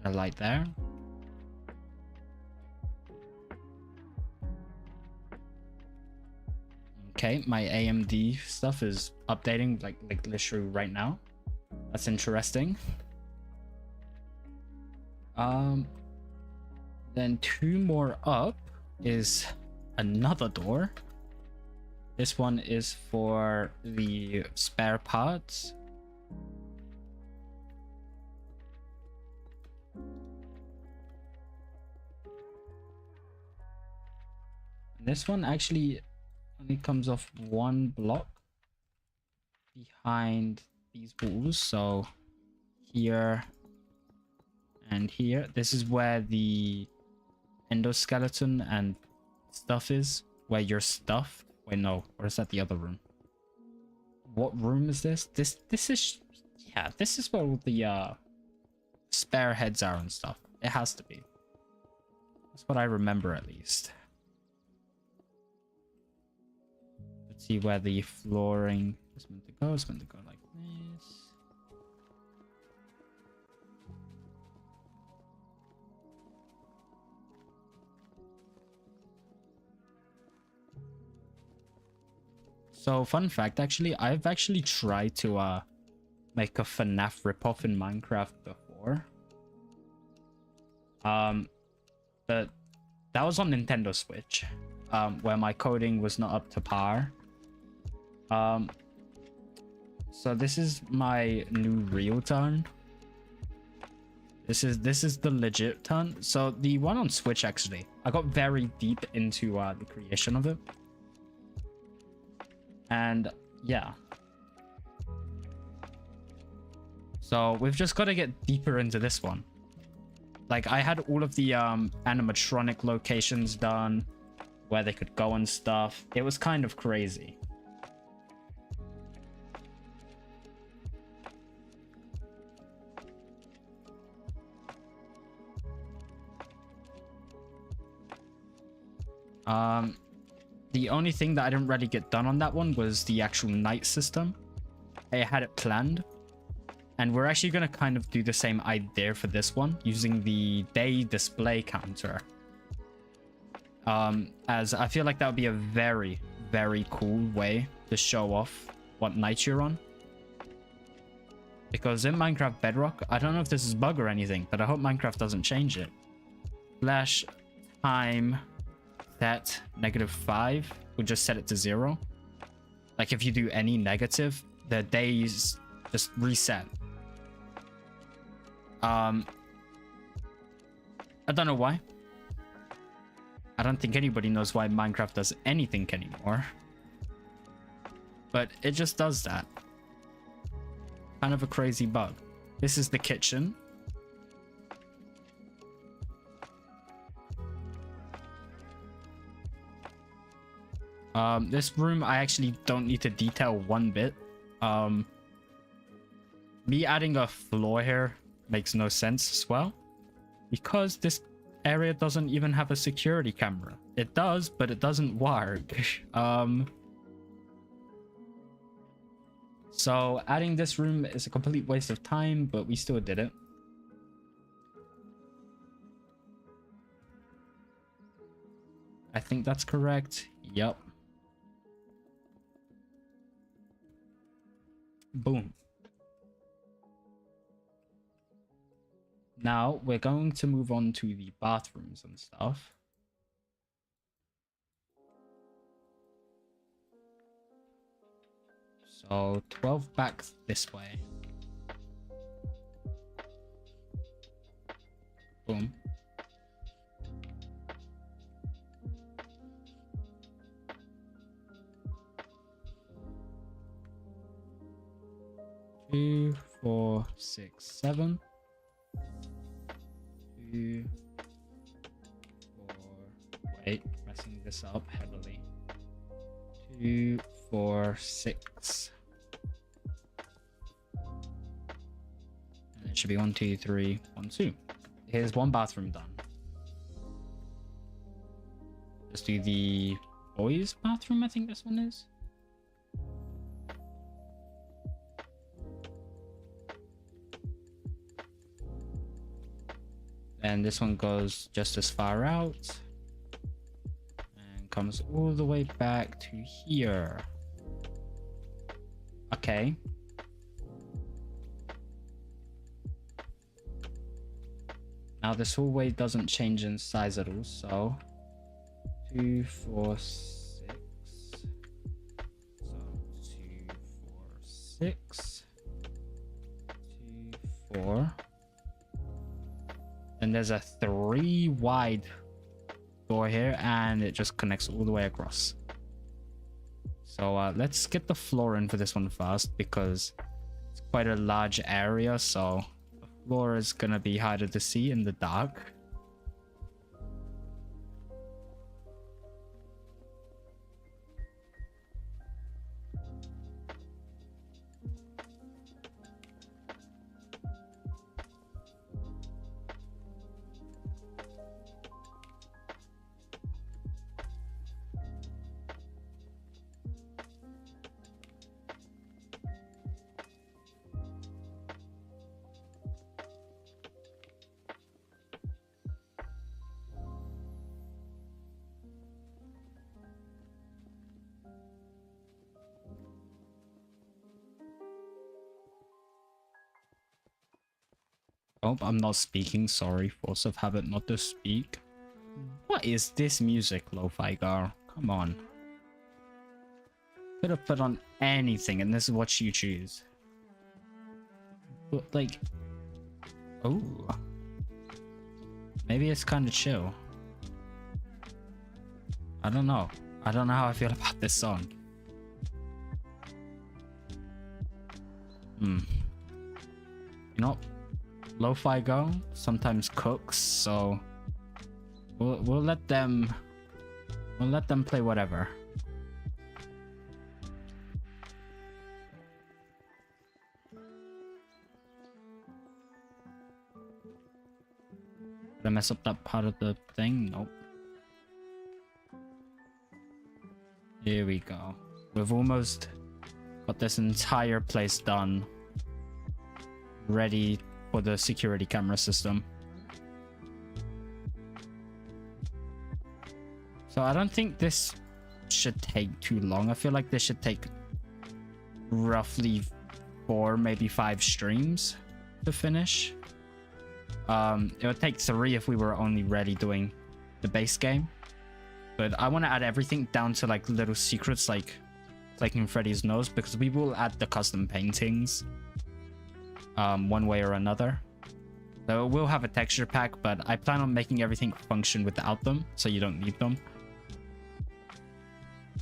A light there. Okay, my AMD stuff is updating like literally right now. That's interesting. Then 2 more up is another door. This one is for the spare parts. This one actually only comes off 1 block behind these walls. So here and here. This is where the endoskeleton and stuff is. Where you're stuffed. Wait, no. Or is that the other room? What room is this? This is... Yeah, this is where all the spare heads are and stuff. It has to be. That's what I remember at least. Let's see where the flooring is meant to go. It's meant to go like this. So, fun fact, actually, I've actually tried to make a FNAF ripoff in Minecraft before. But that was on Nintendo Switch, where my coding was not up to par. So this is my new real turn. This is the legit turn. So the one on Switch, actually, I got very deep into the creation of it. And yeah. So we've just got to get deeper into this one. Like, I had all of the animatronic locations done, where they could go and stuff. It was kind of crazy. The only thing that I didn't really get done on that one was the actual night system. I had it planned. And we're actually going to kind of do the same idea for this one, using the day display counter. As I feel like that would be a very, very cool way to show off what night you're on. Because in Minecraft Bedrock, I don't know if this is a bug or anything, but I hope Minecraft doesn't change it. Flash time set -5 would just set it to 0. Like, if you do any negative, the days just reset. I don't know why. I don't think anybody knows why Minecraft does anything anymore. But it just does that. Kind of a crazy bug. This is the kitchen. This room I actually don't need to detail one bit. Me adding a floor here makes no sense as well, because this area doesn't even have a security camera. It does, but it doesn't work. So adding this room is a complete waste of time, but we still did it. I think that's correct. Yep. Boom. Now we're going to move on to the bathrooms and stuff. So 12 back this way. Boom. Two, 4, 6, 7. 2, 4. Wait, messing this up heavily. 2, 4, 6. And it should be 1, 2, 3, 1, 2. Here's one bathroom done. Let's do the boys' bathroom, I think this one is. And this one goes just as far out and comes all the way back to here. Okay. Now this hallway doesn't change in size at all, so 2, 4, 6. So 2, 4, 6. 2, 4. And there's a 3 wide door here, and it just connects all the way across. So let's get the floor in for this one first, because it's quite a large area, so the floor is gonna be harder to see in the dark. Oh, I'm not speaking. Sorry. Force of habit not to speak. What is this music, Lo-Fi girl? Come on. Could have put on anything, and this is what you choose. But, like... Oh. Maybe it's kind of chill. I don't know. I don't know how I feel about this song. You know, Lo-Fi girl sometimes cooks, so we'll let them play whatever. Did I mess up that part of the thing? Nope. Here we go. We've almost got this entire place done, ready for the security camera system. So I don't think this should take too long. I feel like this should take roughly 4, maybe 5 streams to finish. It would take 3 if we were only really doing the base game. But I want to add everything down to like little secrets, like taking Freddy's nose, because we will add the custom paintings one way or another. So we'll have a texture pack, but I plan on making everything function without them, so you don't need them.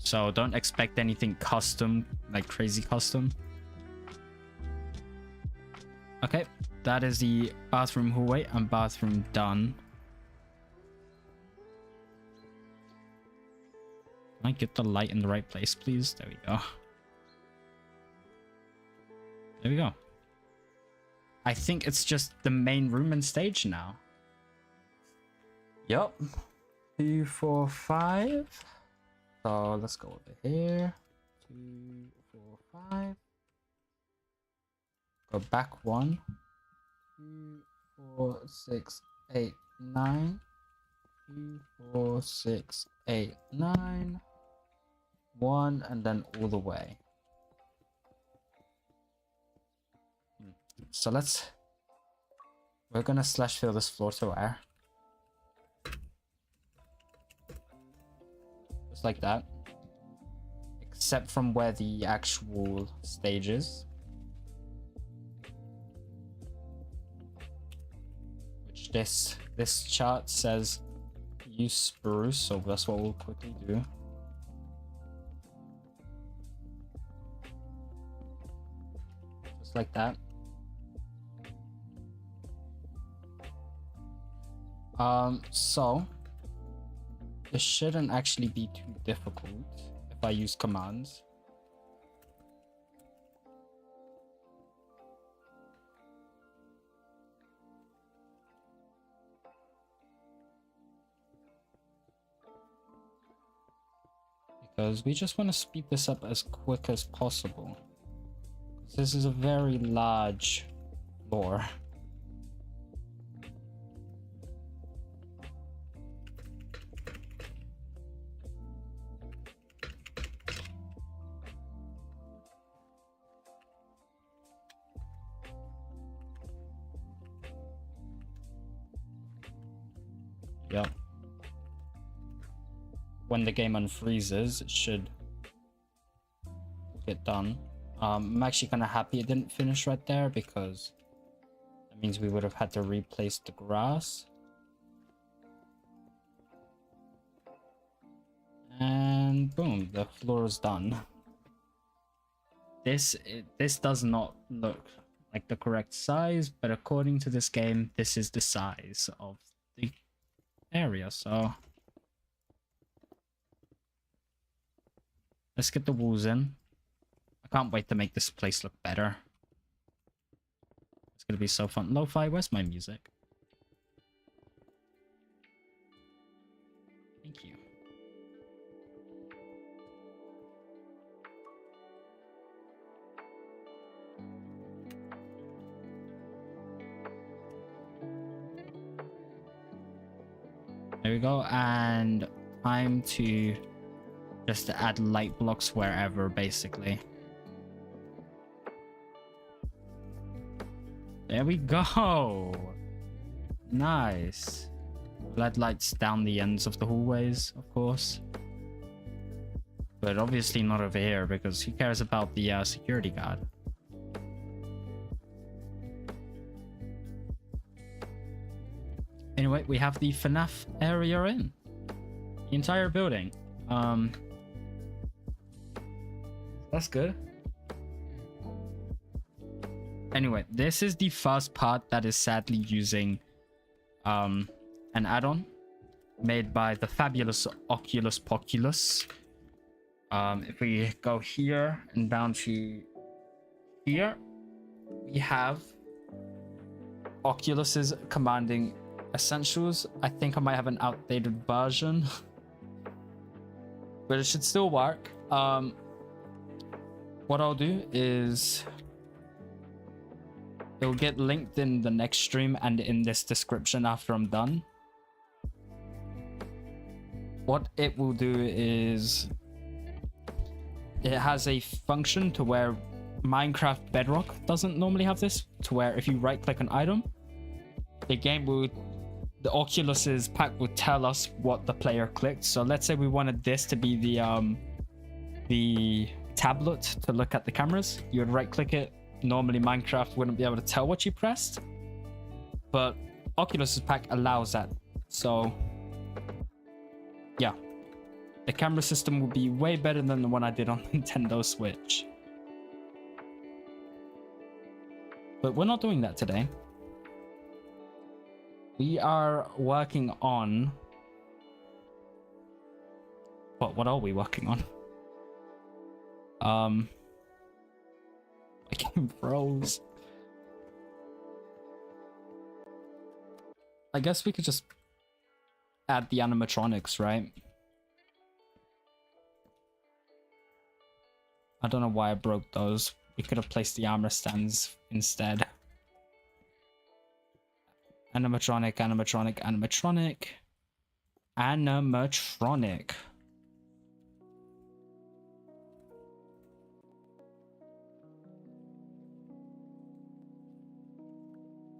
So don't expect anything custom, like crazy custom. Okay, that is the bathroom hallway and bathroom done. Can I get the light in the right place, please? There we go. There we go. I think it's just the main room and stage now. Yup. 2, 4, 5. So let's go over here. 2, 4, 5. Go back 1. 2, 4, 6, 8, 9. 2, 4, 6, 8, 9. 1, and then all the way. So we're gonna slash fill this floor to air. Just like that. Except from where the actual stage is. Which this chart says use spruce, so that's what we'll quickly do. Just like that. So this shouldn't actually be too difficult if I use commands. Because we just want to speed this up as quick as possible. This is a very large floor. Yep. When the game unfreezes, it should get done. I'm actually kind of happy it didn't finish right there, because that means we would have had to replace the grass. And boom, the floor is done. This does not look like the correct size, but according to this game, this is the size of the area. So let's get the walls in. I can't wait to make this place look better. It's gonna be so fun. Lo-fi, where's my music? Thank you. There we go, and time to just add light blocks wherever, basically. There we go. Nice. We'll add lights down the ends of the hallways, of course. But obviously not over here, because who cares about the security guard? Anyway, we have the FNAF area in. The entire building. That's good. Anyway, this is the first part that is sadly using an add-on made by the fabulous Oculus Poculus. If we go here and down to here, we have Oculus's commanding essentials. I think I might have an outdated version, but it should still work. What I'll do is it'll get linked in the next stream and in this description after I'm done. What it will do is it has a function to where Minecraft Bedrock doesn't normally have this, to where if you right click an item, the Oculus's pack will tell us what the player clicked. So let's say we wanted this to be the tablet to look at the cameras. You would right click it. Normally Minecraft wouldn't be able to tell what you pressed, but Oculus's pack allows that. So yeah, the camera system will be way better than the one I did on Nintendo Switch. But we're not doing that today. We are working on... What are we working on? My game froze. I guess we could just add the animatronics, right? I don't know why I broke those. We could have placed the armor stands instead. Animatronic, animatronic, animatronic. Animatronic.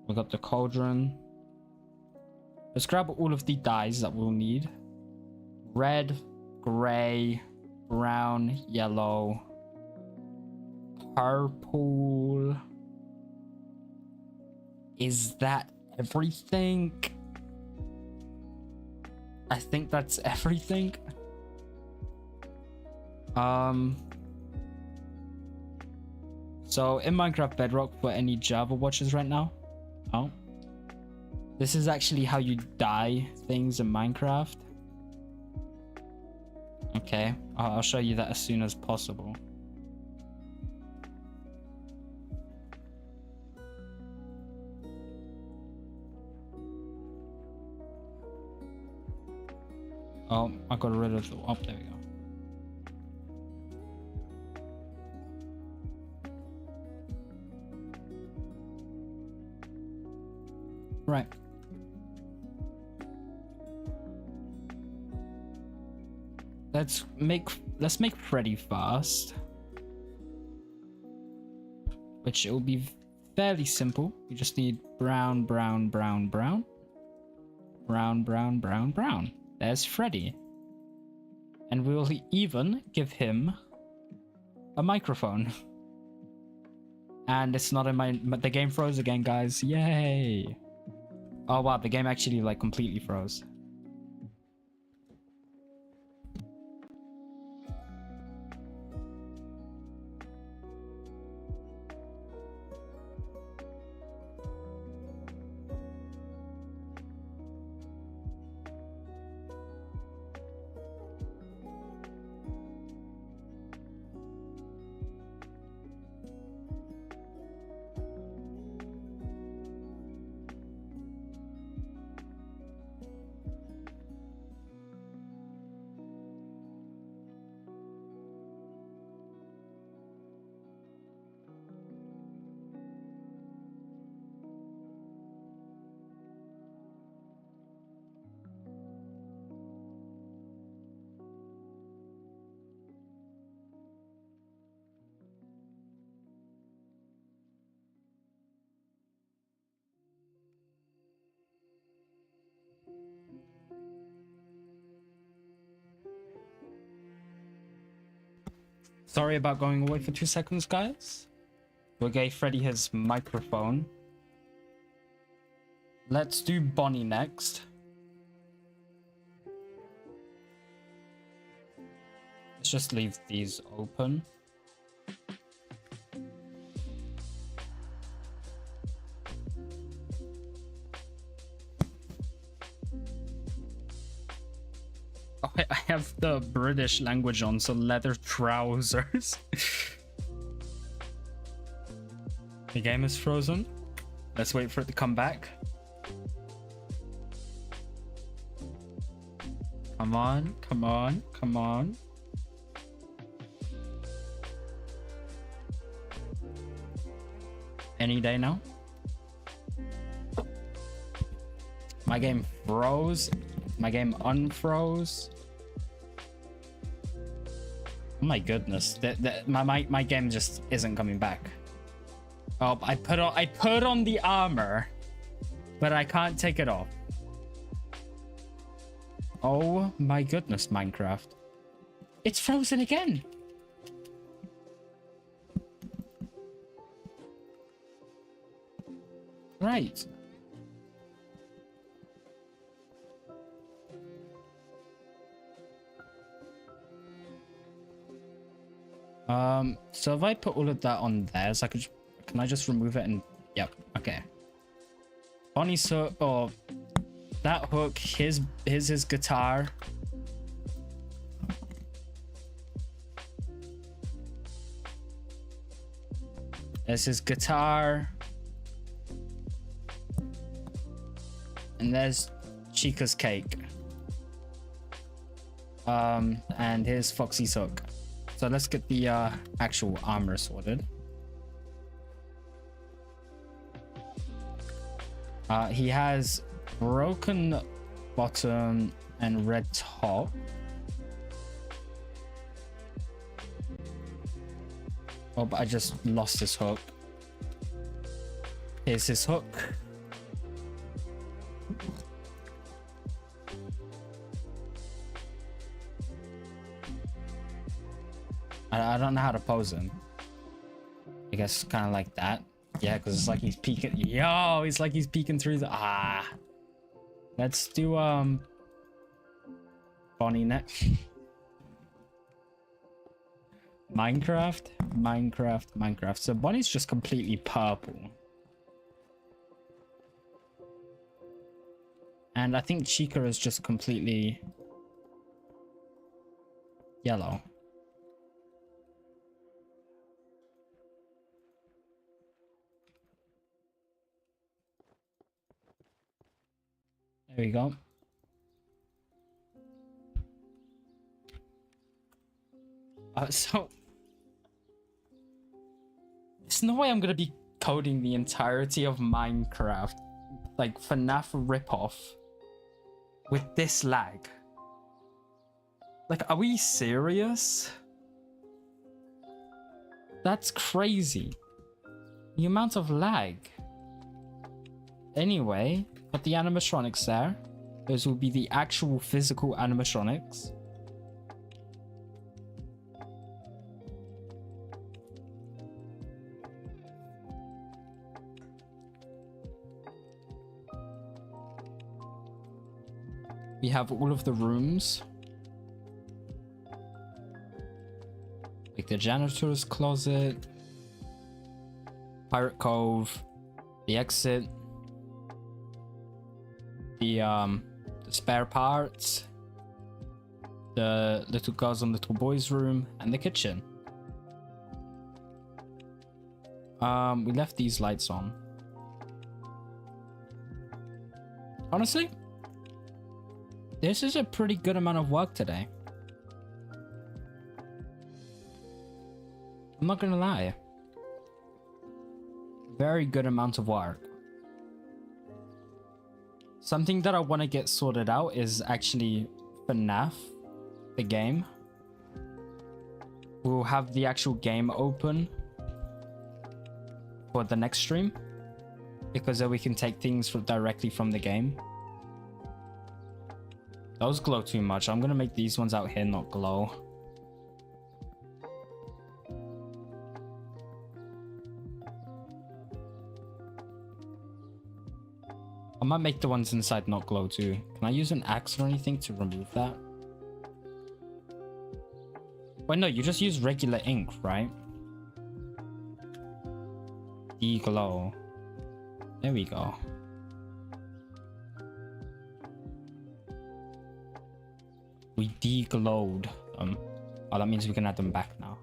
We got the cauldron. Let's grab all of the dyes that we'll need. Red, gray, brown, yellow, purple. Is that everything? I think that's everything. So in Minecraft Bedrock, for any Java watchers right now, oh, this is actually how you dye things in Minecraft. Okay, I'll show you that as soon as possible. Oh, I got rid of the... Oh, there we go. Right. Let's make Freddy first. Which it will be fairly simple. We just need brown, brown, brown, brown. Brown, brown, brown, brown. There's Freddy. And we'll even give him a microphone. And it's not in the game froze again, guys. Yay. Oh wow, the game actually like completely froze. Sorry about going away for 2 seconds, guys. We gave Freddy his microphone. Let's do Bonnie next. Let's just leave these open. Oh, I have the British language on, so leather trousers. The game is frozen. Let's wait for it to come back. Come on, come on, come on. Any day now. My game froze. My game unfroze. Oh my goodness, my game just isn't coming back. Oh, I put on the armor, but I can't take it off. Oh my goodness, Minecraft. It's frozen again. Right. So if I put all of that on there, so can I just remove it and, yep, okay. Bonnie's hook, or that hook, his guitar. There's his guitar. And there's Chica's cake. And here's Foxy's hook. So let's get the actual armor sorted. He has broken bottom and red top. Oh, but I just lost his hook. Here's his hook. I don't know how to pose him. I guess kind of like that. Yeah, because it's like he's peeking. Yo, it's like he's peeking through the... Ah. Let's do, Bonnie next. Minecraft. So Bonnie's just completely purple. And I think Chica is just completely yellow. There we go. So there's no way I'm gonna be coding the entirety of Minecraft, like FNAF ripoff, with this lag. Like, are we serious? That's crazy. The amount of lag. Anyway, got the animatronics there. Those will be the actual physical animatronics. We have all of the rooms. Like the janitor's closet, Pirate Cove, the exit, the spare parts, the little girls and little boys room, and the kitchen. We left these lights on. Honestly, this is a pretty good amount of work today. I'm not gonna lie. Very good amount of work. Something that I want to get sorted out is actually FNAF, the game. We'll have the actual game open for the next stream, because then we can take things directly from the game. Those glow too much. I'm gonna make these ones out here not glow. I might make the ones inside not glow too. Can I use an axe or anything to remove that? Wait, no, you just use regular ink, right? De-glow. There we go. We de-glowed them. Oh, that means we can add them back now.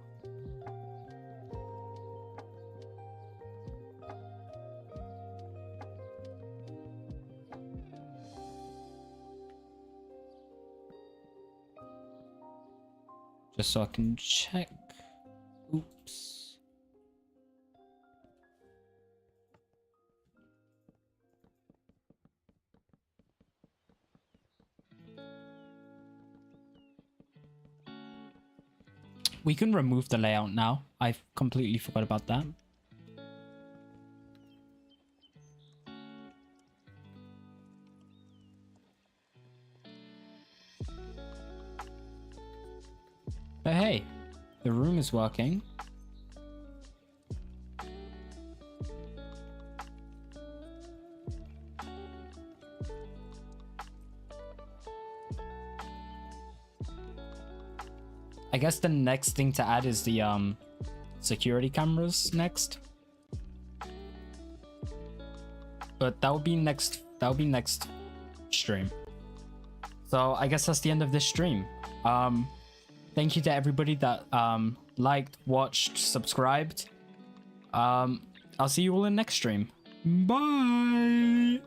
Just so I can check. Oops. We can remove the layout now. I completely forgot about that. But hey, the room is working. I guess the next thing to add is the security cameras next. But that will be next stream. So I guess that's the end of this stream. Thank you to everybody that liked, watched, subscribed. I'll see you all in next stream. Bye.